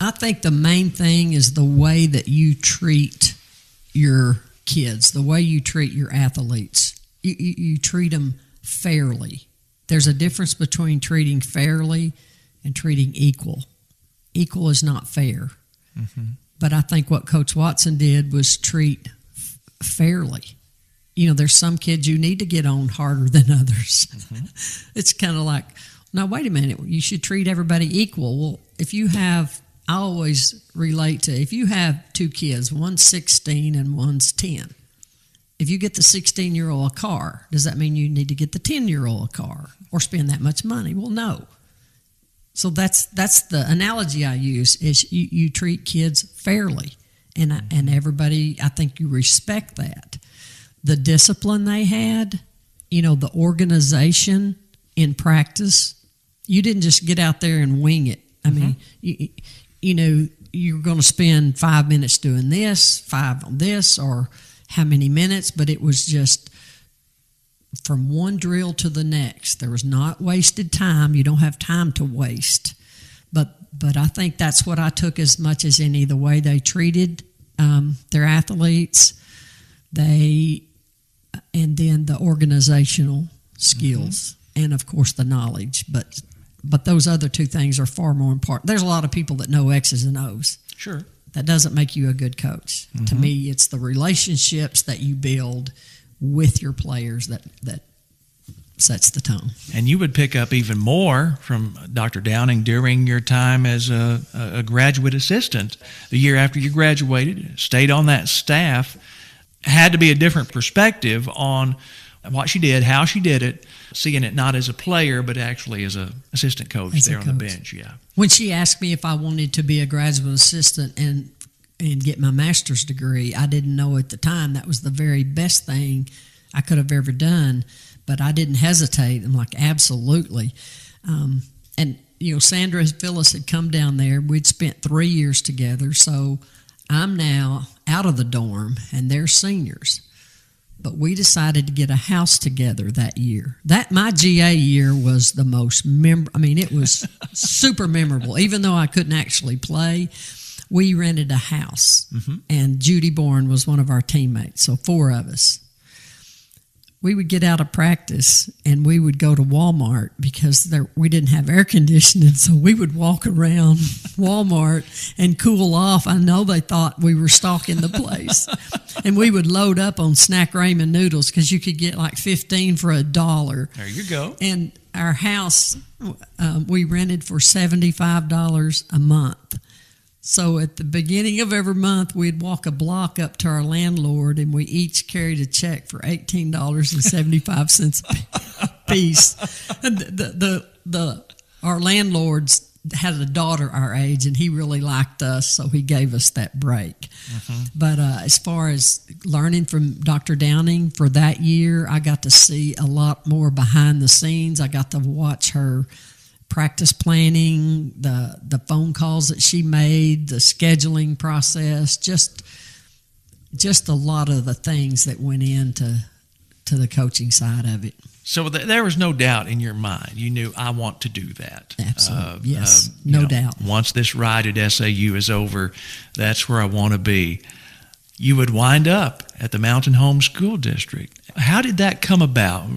Speaker 2: I think the main thing is the way that you treat your kids, the way you treat your athletes. You treat them fairly. There's a difference between treating fairly and treating equal. Equal is not fair. But I think what Coach Watson did was treat fairly. You know, there's some kids you need to get on harder than others. It's kind of like, now, wait a minute, you should treat everybody equal. Well, if you have, I always relate to, if you have two kids, one's 16 and one's 10, if you get the 16-year-old a car, does that mean you need to get the 10-year-old a car or spend that much money? Well, no. So that's the analogy I use is you treat kids fairly, and everybody, I think you respect that. The discipline they had, the organization in practice. You didn't just get out there and wing it. I mean, you're going to spend 5 minutes doing this, 5 on this, or how many minutes, but it was just from one drill to the next. There was not wasted time. You don't have time to waste. But I think that's what I took as much as any, the way they treated their athletes, and then the organizational skills, and of course the knowledge. But those other two things are far more important. There's a lot of people that know X's and O's.
Speaker 1: Sure.
Speaker 2: That doesn't make you a good coach. To me, it's the relationships that you build with your players that sets the tone.
Speaker 1: And you would pick up even more from Dr. Downing during your time as a graduate assistant. The year after you graduated, stayed on that staff, had to be a different perspective on what she did, how she did it, seeing it not as a player, but actually as an assistant coach there on the bench. Yeah.
Speaker 2: When she asked me if I wanted to be a graduate assistant and get my master's degree, I didn't know at the time that was the very best thing I could have ever done, but I didn't hesitate. I'm like, absolutely. And, Sandra and Phyllis had come down there. We'd spent 3 years together, so I'm now out of the dorm, and they're seniors. But we decided to get a house together that year. My GA year was the most it was super memorable. Even though I couldn't actually play, we rented a house, and Judy Bourne was one of our teammates, so 4 of us. We would get out of practice, and we would go to Walmart because we didn't have air conditioning, so we would walk around Walmart and cool off. I know they thought we were stalking the place. And we would load up on Snack Ramen noodles because you could get like 15 for $1.
Speaker 1: There you go.
Speaker 2: And our house, we rented for $75 a month. So at the beginning of every month, we'd walk a block up to our landlord, and we each carried a check for $18.75 a piece. And our landlords had a daughter our age, and he really liked us, so he gave us that break. But as far as learning from Dr. Downing for that year, I got to see a lot more behind the scenes. I got to watch her practice planning, the phone calls that she made, the scheduling process, just a lot of the things that went into the coaching side of it.
Speaker 1: So there was no doubt in your mind. You knew, I want to do that.
Speaker 2: Absolutely. Yes, no doubt.
Speaker 1: Once this ride at S.A.U. is over, that's where I want to be. You would wind up at the Mountain Home School District. How did that come about?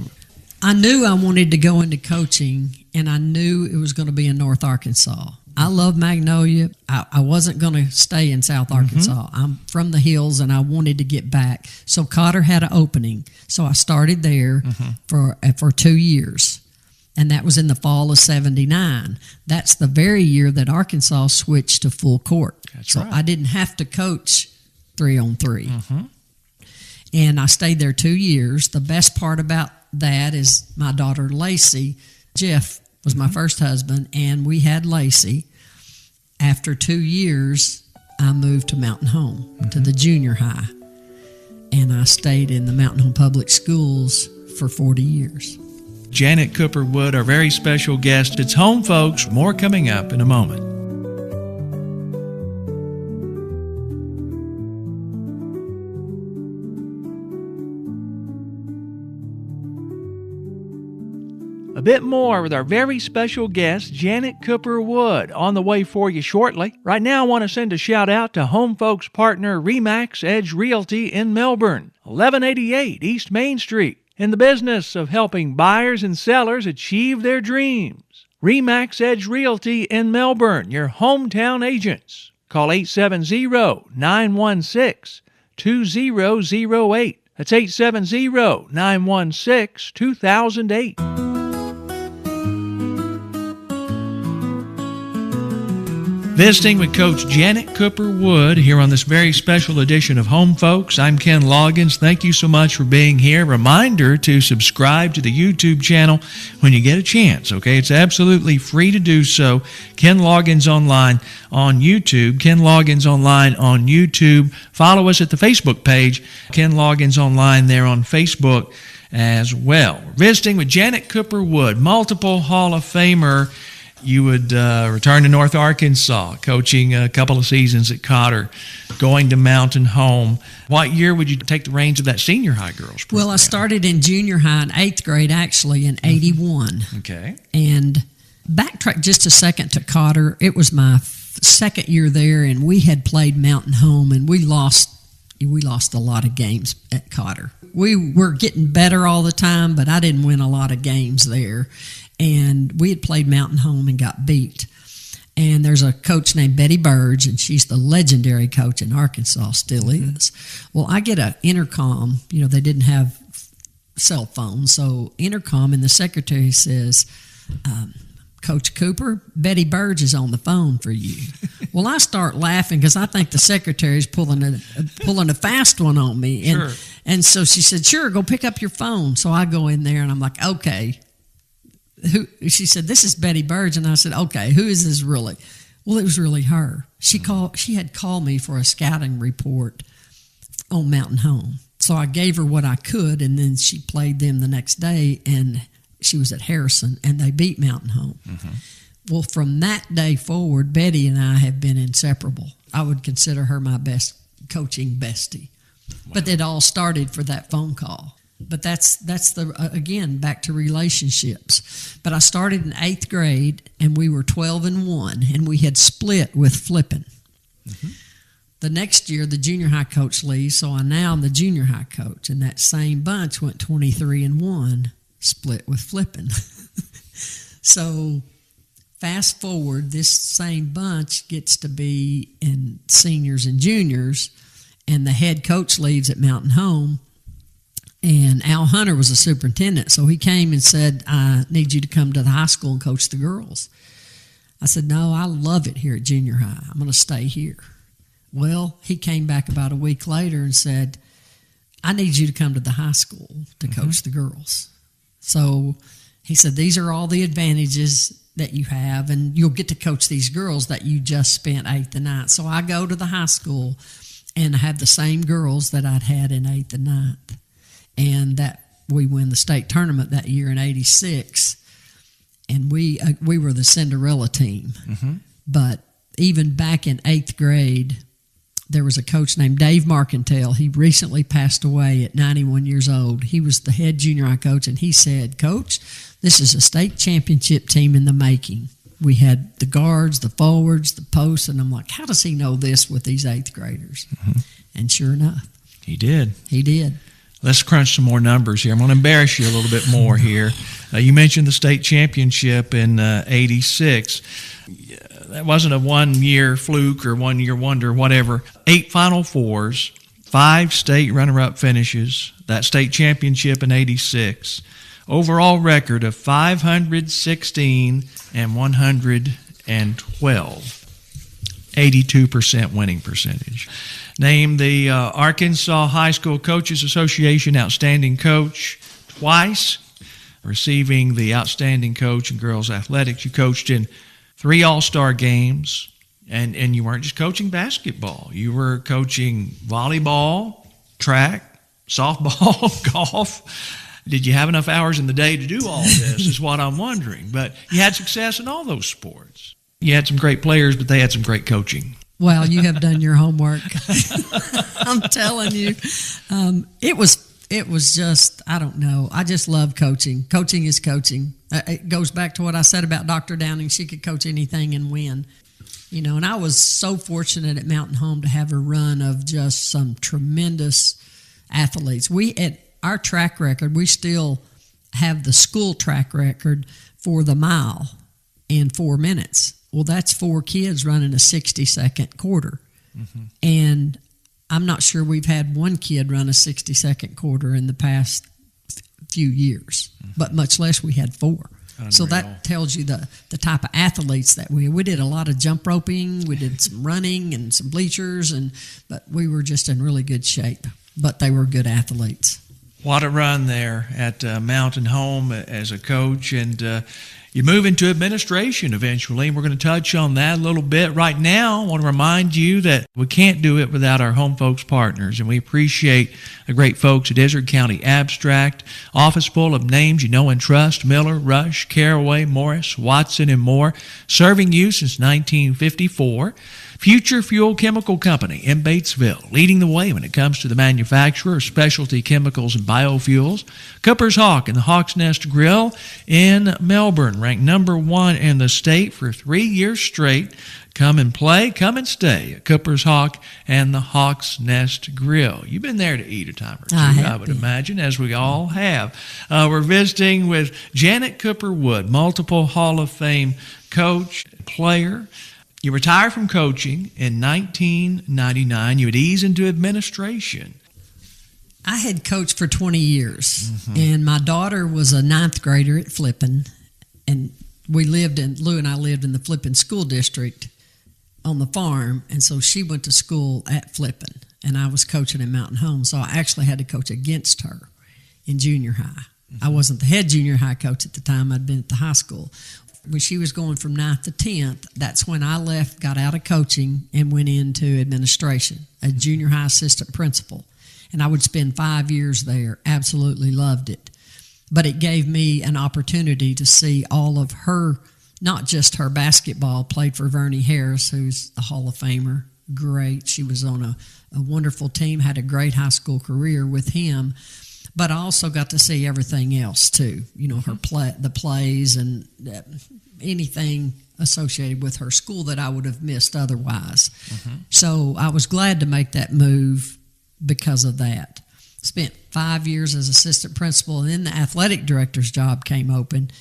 Speaker 2: I knew I wanted to go into coaching, and I knew it was going to be in North Arkansas. I love Magnolia. I wasn't going to stay in South Arkansas. I'm from the hills, and I wanted to get back. So Cotter had an opening. So I started there for 2 years, and that was in the fall of '79. That's the very year that Arkansas switched to full court.
Speaker 1: That's right.
Speaker 2: I didn't have to coach 3-on-3. And I stayed there 2 years. The best part about that is my daughter Lacey. Jeff was my first husband, and we had Lacey. After 2 years, I moved to Mountain Home, to the junior high, and I stayed in the Mountain Home Public Schools for 40 years.
Speaker 1: Janet Cooper Wood, our very special guest. It's Home, folks. More coming up in a moment. A bit more with our very special guest, Janet Cooper Wood, on the way for you shortly. Right now, I want to send a shout out to Home Folks partner RE/MAX Edge Realty in Melbourne, 1188 East Main Street, in the business of helping buyers and sellers achieve their dreams. RE/MAX Edge Realty in Melbourne, your hometown agents. Call 870-916-2008. That's 870-916-2008. Visiting with Coach Janet Cooper Wood here on this very special edition of Home Folks. I'm Ken Loggins. Thank you so much for being here. Reminder to subscribe to the YouTube channel when you get a chance, okay? It's absolutely free to do so. Ken Loggins Online on YouTube. Ken Loggins Online on YouTube. Follow us at the Facebook page, Ken Loggins Online there on Facebook as well. We're visiting with Janet Cooper Wood, multiple Hall of Famer. You would return to North Arkansas, coaching a couple of seasons at Cotter, going to Mountain Home. What year would you take the reins of that senior high girls program?
Speaker 2: Well, I started in junior high in 8th grade, actually, in 81.
Speaker 1: Okay.
Speaker 2: And backtrack just a second to Cotter. It was my second year there, and we had played Mountain Home, and we lost a lot of games at Cotter. We were getting better all the time, but I didn't win a lot of games there. And we had played Mountain Home and got beat. And there's a coach named Betty Burge, and she's the legendary coach in Arkansas, still is. Well, I get an intercom. You know, they didn't have cell phones. So intercom, and the secretary says, Coach Cooper, Betty Burge is on the phone for you. Well, I start laughing because I think the secretary's pulling a fast one on me. And,
Speaker 1: Sure.
Speaker 2: And so she said, sure, go pick up your phone. So I go in there, and I'm like, okay. She said, this is Betty Burge. And I said, okay, who is this really? Well, it was really her. She had called me for a scouting report on Mountain Home. So I gave her what I could, and then she played them the next day, and she was at Harrison, and they beat Mountain Home. Mm-hmm. Well, from that day forward, Betty and I have been inseparable. I would consider her my best coaching bestie. Wow. But it all started for that phone call. But that's again, back to relationships. But I started in 8th grade, and we were 12-1, and we had split with flipping. Mm-hmm. The next year, the junior high coach leaves, so now I'm the junior high coach, and that same bunch went 23-1, split with flipping. So fast forward, this same bunch gets to be in seniors and juniors, and the head coach leaves at Mountain Home. And Al Hunter was a superintendent, so he came and said, I need you to come to the high school and coach the girls. I said, no, I love it here at junior high. I'm going to stay here. Well, he came back about a week later and said, I need you to come to the high school to coach the girls. So he said, these are all the advantages that you have, and you'll get to coach these girls that you just spent 8th and 9th. So I go to the high school and have the same girls that I'd had in 8th and 9th. And that we win the state tournament that year in 86, and we were the Cinderella team. Mm-hmm. But even back in 8th grade, there was a coach named Dave Marcantel. He recently passed away at 91 years old. He was the head junior high coach, and he said, Coach, this is a state championship team in the making. We had the guards, the forwards, the posts, and I'm like, how does he know this with these 8th graders? Mm-hmm. And sure enough.
Speaker 1: He did.
Speaker 2: He did.
Speaker 1: Let's crunch some more numbers here. I'm going to embarrass you a little bit more here. You mentioned the state championship in 86. That wasn't a one-year fluke or one-year wonder, whatever. 8 Final Fours, 5 state runner-up finishes, that state championship in 86. Overall record of 516 and 112. 82% winning percentage. Named the Arkansas High School Coaches Association Outstanding Coach twice, receiving the Outstanding Coach in Girls Athletics. You coached in 3 All-Star games, and you weren't just coaching basketball. You were coaching volleyball, track, softball, golf. Did you have enough hours in the day to do all this is what I'm wondering. But you had success in all those sports. You had some great players, but they had some great coaching.
Speaker 2: Well, you have done your homework. I'm telling you. It was just, I don't know. I just love coaching. Coaching is coaching. It goes back to what I said about Dr. Downing. She could coach anything and win. You know, and I was so fortunate at Mountain Home to have a run of just some tremendous athletes. At our track record, we still have the school track record for the mile in 4 minutes. Well, that's 4 kids running a 60-second quarter. Mm-hmm. And I'm not sure we've had one kid run a 60-second quarter in the past few years, but much less we had 4.
Speaker 1: Unreal.
Speaker 2: So that tells you the type of athletes that we did a lot of jump roping, we did some running and some bleachers, but we were just in really good shape. But they were good athletes.
Speaker 1: What a run there at Mountain Home as a coach, and you move into administration eventually, and we're going to touch on that a little bit. Right now, I want to remind you that we can't do it without our Home Folks partners, and we appreciate the great folks at Izard County Abstract, office full of names you know and trust: Miller, Rush, Caraway, Morris, Watson, and more, serving you since 1954. Future Fuel Chemical Company in Batesville, leading the way when it comes to the manufacture of specialty chemicals and biofuels. Cooper's Hawk and the Hawk's Nest Grill in Melbourne, ranked number 1 in the state for 3 years straight. Come and play, come and stay at Cooper's Hawk and the Hawk's Nest Grill. You've been there to eat a time or two, I would imagine, as we all have. We're visiting with Janet Cooper Wood, multiple Hall of Fame coach, player. You retired from coaching in 1999. You would ease into administration.
Speaker 2: I had coached for 20 years, and my daughter was a 9th grader at Flippin, and Lou and I lived in the Flippin school district on the farm, and so she went to school at Flippin, and I was coaching in Mountain Home, so I actually had to coach against her in junior high. I wasn't the head junior high coach at the time. I'd been at the high school. When she was going from 9th to 10th, that's when I left, got out of coaching, and went into administration, a junior high assistant principal. And I would spend 5 years there. Absolutely loved it. But it gave me an opportunity to see all of her, not just her basketball, played for Vernie Harris, who's a Hall of Famer. Great. She was on a wonderful team, had a great high school career with him. But I also got to see everything else too. You know, the plays and anything associated with her school that I would have missed otherwise. So I was glad to make that move because of that. Spent 5 years as assistant principal, and then the athletic director's job came open,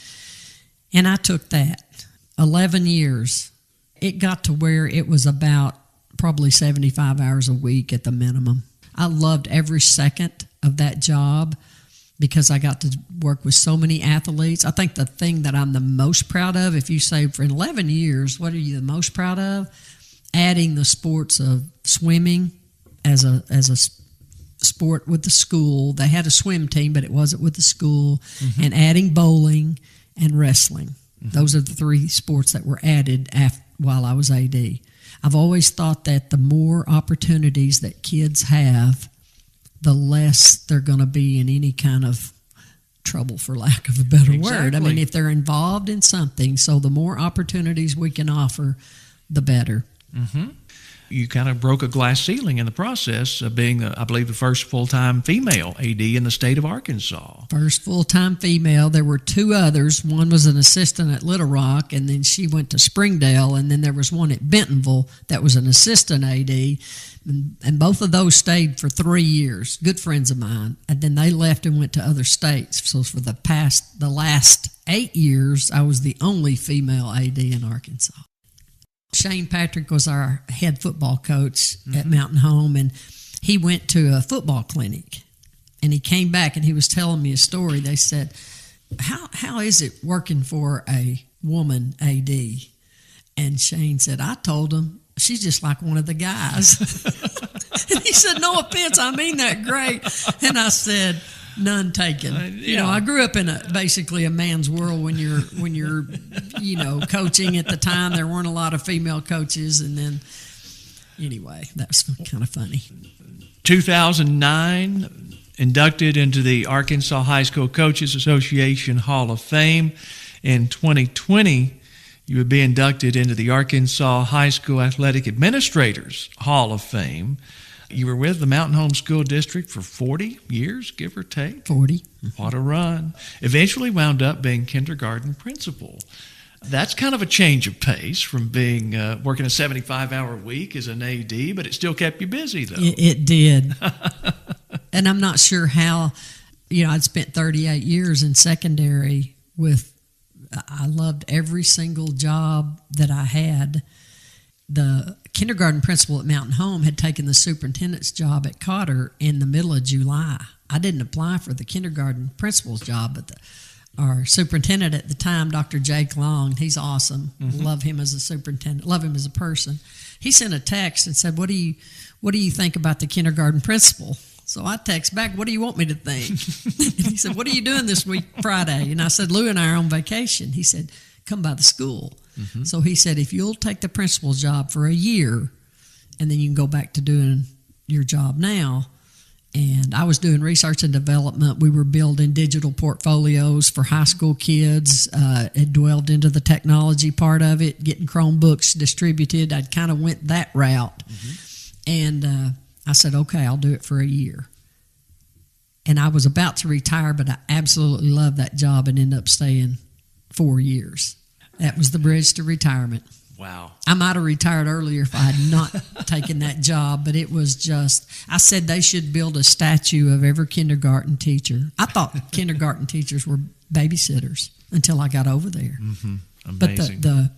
Speaker 2: and I took that. 11 years. It got to where it was about probably 75 hours a week at the minimum. I loved every second of that job because I got to work with so many athletes. I think the thing that I'm the most proud of, if you say for 11 years, what are you the most proud of? Adding the sports of swimming as a sport with the school. They had a swim team, but it wasn't with the school. And adding bowling and wrestling. Those are the 3 sports that were added while I was AD. I've always thought that the more opportunities that kids have, the less they're going to be in any kind of trouble, for lack of a better word. I mean, if they're involved in something, so the more opportunities we can offer, the better. You kind of broke a glass ceiling in the process of being, I believe, the first full-time female AD in the state of Arkansas. First full-time female. There were 2 others. One was an assistant at Little Rock, and then she went to Springdale, and then there was one at Bentonville that was an assistant AD, and both of those stayed for 3 years, good friends of mine, and then they left and went to other states. So for the last 8 years, I was the only female AD in Arkansas. Shane Patrick was our head football coach at Mountain Home, and he went to a football clinic, and he came back, and he was telling me a story. They said, how is it working for a woman AD? And Shane said, I told him, she's just like one of the guys. And he said, no offense, I mean that great. And I said, none taken. You know, I grew up in basically a man's world when you're coaching at the time. There weren't a lot of female coaches, and then anyway, that's kind of funny.
Speaker 1: 2009, inducted into the Arkansas High School Coaches Association Hall of Fame. In 2020, you would be inducted into the Arkansas High School Athletic Administrators Hall of Fame. You were with the Mountain Home School District for 40 years, give or take.
Speaker 2: 40.
Speaker 1: What a run. Eventually wound up being kindergarten principal. That's kind of a change of pace from being working a 75-hour week as an AD, but it still kept you busy, though.
Speaker 2: It did. And I'm not sure how, I'd spent 38 years in secondary I loved every single job that I had. The kindergarten principal at Mountain Home had taken the superintendent's job at Cotter in the middle of July. I didn't apply for the kindergarten principal's job, but our superintendent at the time, Dr. Jake Long. He's awesome. Love him as a superintendent. Love him as a person. He sent a text and said, "What do you think about the kindergarten principal?" So I text back, "What do you want me to think?" And he said, "What are you doing this week, Friday?" And I said, "Lou and I are on vacation." He said, "Come by the school." So he said, "If you'll take the principal's job for a year, and then you can go back to doing your job now." And I was doing research and development. We were building digital portfolios for high school kids. It dwelled into the technology part of it, getting Chromebooks distributed. I'd kind of went that route. And I said, "Okay, I'll do it for a year." And I was about to retire, but I absolutely loved that job and ended up staying 4 years. That was the bridge to retirement.
Speaker 1: Wow.
Speaker 2: I might have retired earlier if I had not taken that job, but it was just, I said they should build a statue of every kindergarten teacher. I thought kindergarten teachers were babysitters until I got over there.
Speaker 1: Amazing.
Speaker 2: But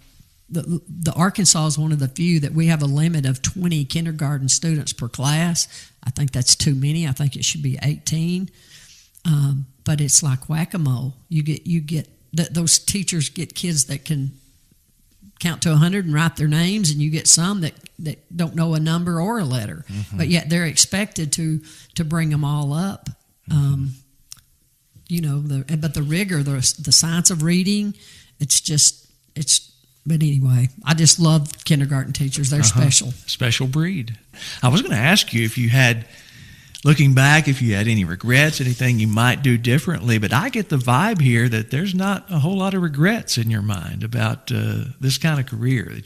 Speaker 2: the Arkansas is one of the few that we have a limit of 20 kindergarten students per class. I think that's too many. I think it should be 18. But it's like whack-a-mole. Those teachers get kids that can count to 100 and write their names, and you get some that don't know a number or a letter, but yet they're expected to bring them all up. But the rigor, the science of reading, but anyway, I just love kindergarten teachers. They're special.
Speaker 1: Special breed. I was going to ask you if you had, looking back, if you had any regrets, anything you might do differently, but I get the vibe here that there's not a whole lot of regrets in your mind about this kind of career.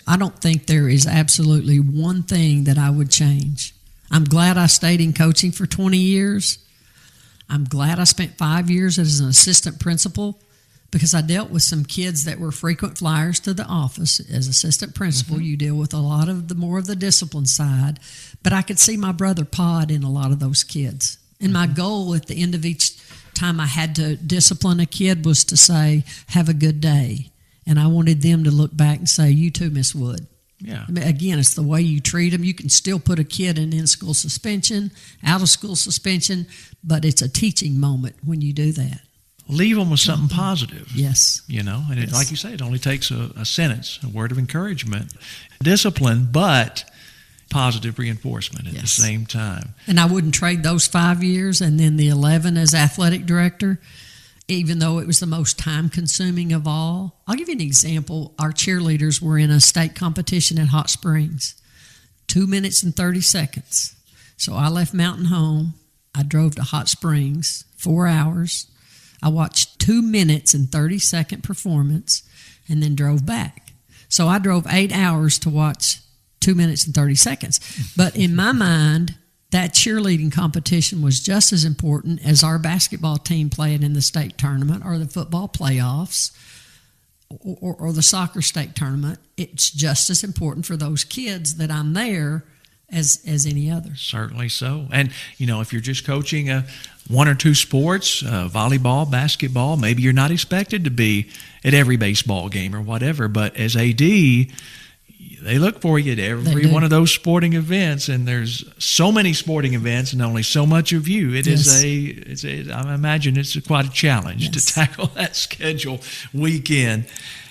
Speaker 2: I don't think there is absolutely one thing that I would change. I'm glad I stayed in coaching for 20 years. I'm glad I spent 5 years as an assistant principal, because I dealt with some kids that were frequent flyers to the office. As assistant principal, you deal with a lot of more of the discipline side, but I could see my brother Pod in a lot of those kids. And my goal at the end of each time I had to discipline a kid was to say, "Have a good day." And I wanted them to look back and say, "You too, Miss Wood."
Speaker 1: Yeah.
Speaker 2: I mean, again, it's the way you treat them. You can still put a kid in school suspension, out of school suspension, but it's a teaching moment when you do that.
Speaker 1: Leave them with something positive.
Speaker 2: Yes.
Speaker 1: And it, like you say, it only takes a sentence, a word of encouragement, discipline, but positive reinforcement at the same time.
Speaker 2: And I wouldn't trade those 5 years and then the 11 as athletic director, even though it was the most time-consuming of all. I'll give you an example. Our cheerleaders were in a state competition at Hot Springs, 2 minutes and 30 seconds. So I left Mountain Home. I drove to Hot Springs, 4 hours. I watched 2 minutes and 30-second performance and then drove back. So I drove 8 hours to watch 2 minutes and 30 seconds. But in my mind, that cheerleading competition was just as important as our basketball team playing in the state tournament or the football playoffs or the soccer state tournament. It's just as important for those kids that I'm there as any other.
Speaker 1: Certainly so. And, if you're just coaching one or two sports, volleyball, basketball, maybe you're not expected to be at every baseball game or whatever, but as AD, they look for you at every one of those sporting events, and there's so many sporting events and only so much of you. I imagine it's quite a challenge to tackle that schedule week in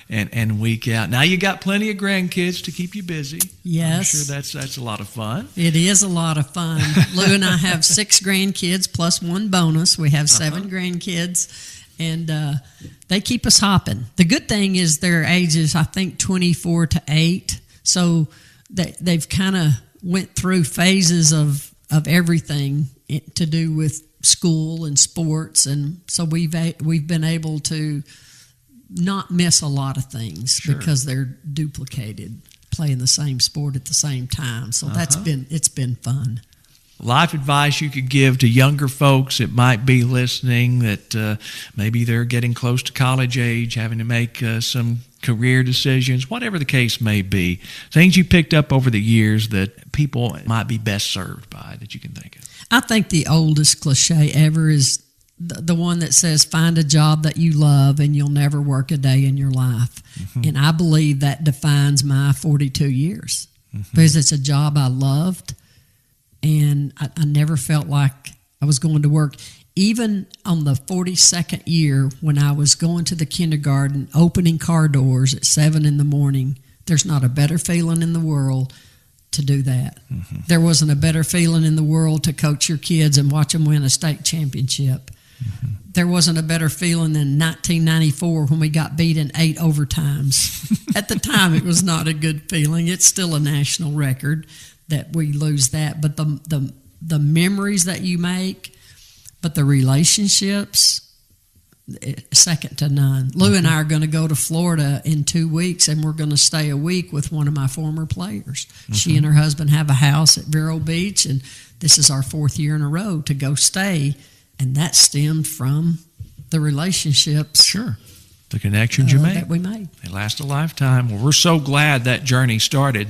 Speaker 1: and week out. Now you got plenty of grandkids to keep you busy.
Speaker 2: Yes.
Speaker 1: I'm sure that's a lot of fun.
Speaker 2: It is a lot of fun. Lou and I have 6 grandkids plus one bonus. We have 7 grandkids, and they keep us hopping. The good thing is their ages, I think, 24 to 8, so they've kind of went through phases of everything to do with school and sports, and so we've been able to not miss a lot of things because they're duplicated, playing the same sport at the same time. So it's been fun.
Speaker 1: Life advice you could give to younger folks that might be listening, that maybe they're getting close to college age, having to make some career decisions, whatever the case may be, things you picked up over the years that people might be best served by that you can think of.
Speaker 2: I think the oldest cliche ever is the one that says, find a job that you love and you'll never work a day in your life. And I believe that defines my 42 years because it's a job I loved, and I never felt like I was going to work. even on the 42nd year, when I was going to the kindergarten, opening car doors at 7 in the morning, there's not a better feeling in the world to do that. Mm-hmm. There wasn't a better feeling in the world to coach your kids and watch them win a state championship. Mm-hmm. There wasn't a better feeling than 1994 when we got beat in 8 overtimes. At the time, it was not a good feeling. It's still a national record that we lose that. But the memories that you make, but the relationships, second to none. Lou and I are going to go to Florida in 2 weeks, and we're going to stay a week with one of my former players. Mm-hmm. She and her husband have a house at Vero Beach, and this is our 4th year in a row to go stay, and that stemmed from the relationships.
Speaker 1: Sure. The connections you made.
Speaker 2: That we made.
Speaker 1: They last a lifetime. Well, we're so glad that journey started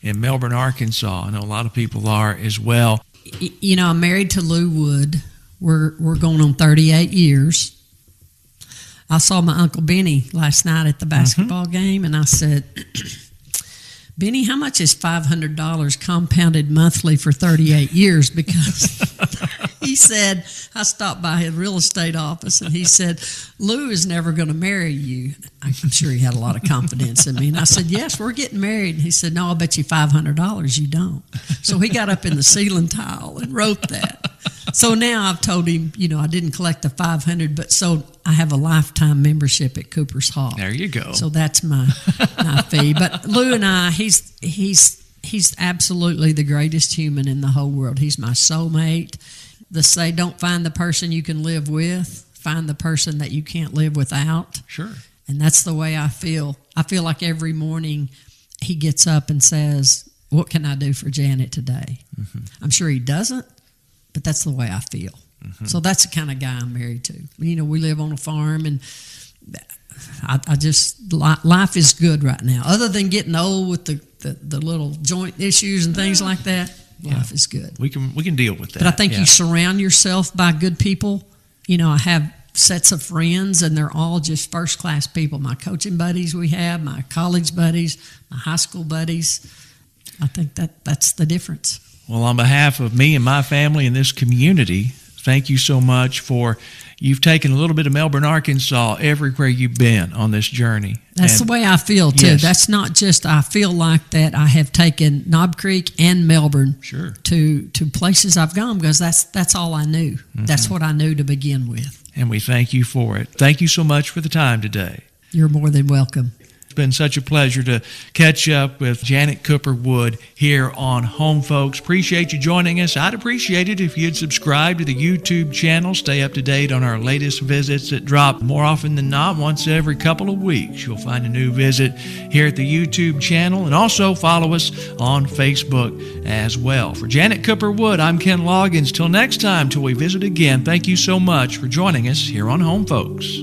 Speaker 1: in Melbourne, Arkansas. I know a lot of people are as well.
Speaker 2: You know, I'm married to Lou Wood. We're going on 38 years. I saw my Uncle Benny last night at the basketball game, and I said, Benny, how much is $500 compounded monthly for 38 years? Because he said, I stopped by his real estate office, and he said, Lou is never going to marry you. I'm sure he had a lot of confidence in me. And I said, yes, we're getting married. And he said, no, I'll bet you $500 you don't. So he got up in the ceiling tile and wrote that. So now I've told him, you know, I didn't collect the $500, but so I have a lifetime membership at Cooper's Hall.
Speaker 1: There you go.
Speaker 2: So that's my fee. But Lou and I, he's absolutely the greatest human in the whole world. He's my soulmate. They say, don't find the person you can live with, find the person that you can't live without.
Speaker 1: Sure.
Speaker 2: And that's the way I feel. I feel like every morning he gets up and says, what can I do for Janet today? Mm-hmm. I'm sure he doesn't. But that's the way I feel. Mm-hmm. So that's the kind of guy I'm married to. You know, we live on a farm, and I just, life is good right now. Other than getting old with the little joint issues and things like that, life is good.
Speaker 1: We can deal with that.
Speaker 2: But I think you surround yourself by good people. You know, I have sets of friends, and they're all just first-class people. My coaching buddies we have, my college buddies, my high school buddies. I think that's the difference.
Speaker 1: Well, on behalf of me and my family and this community, thank you so much for you've taken a little bit of Melbourne, Arkansas everywhere you've been on this journey.
Speaker 2: That's the way I feel, too. Yes. That's not just I feel like that I have taken Knob Creek and Melbourne to places I've gone because that's all I knew. Mm-hmm. That's what I knew to begin with. And we thank you for it. Thank you so much for the time today. You're more than welcome. It's been such a pleasure to catch up with Janet Cooper Wood here on Home Folks. Appreciate you joining us. I'd appreciate it if you'd subscribe to the YouTube channel. Stay up to date on our latest visits that drop more often than not once every couple of weeks. You'll find a new visit here at the YouTube channel, and also follow us on Facebook as well. For Janet Cooper Wood, I'm Ken Loggins. Till next time, till we visit again, thank you so much for joining us here on Home Folks.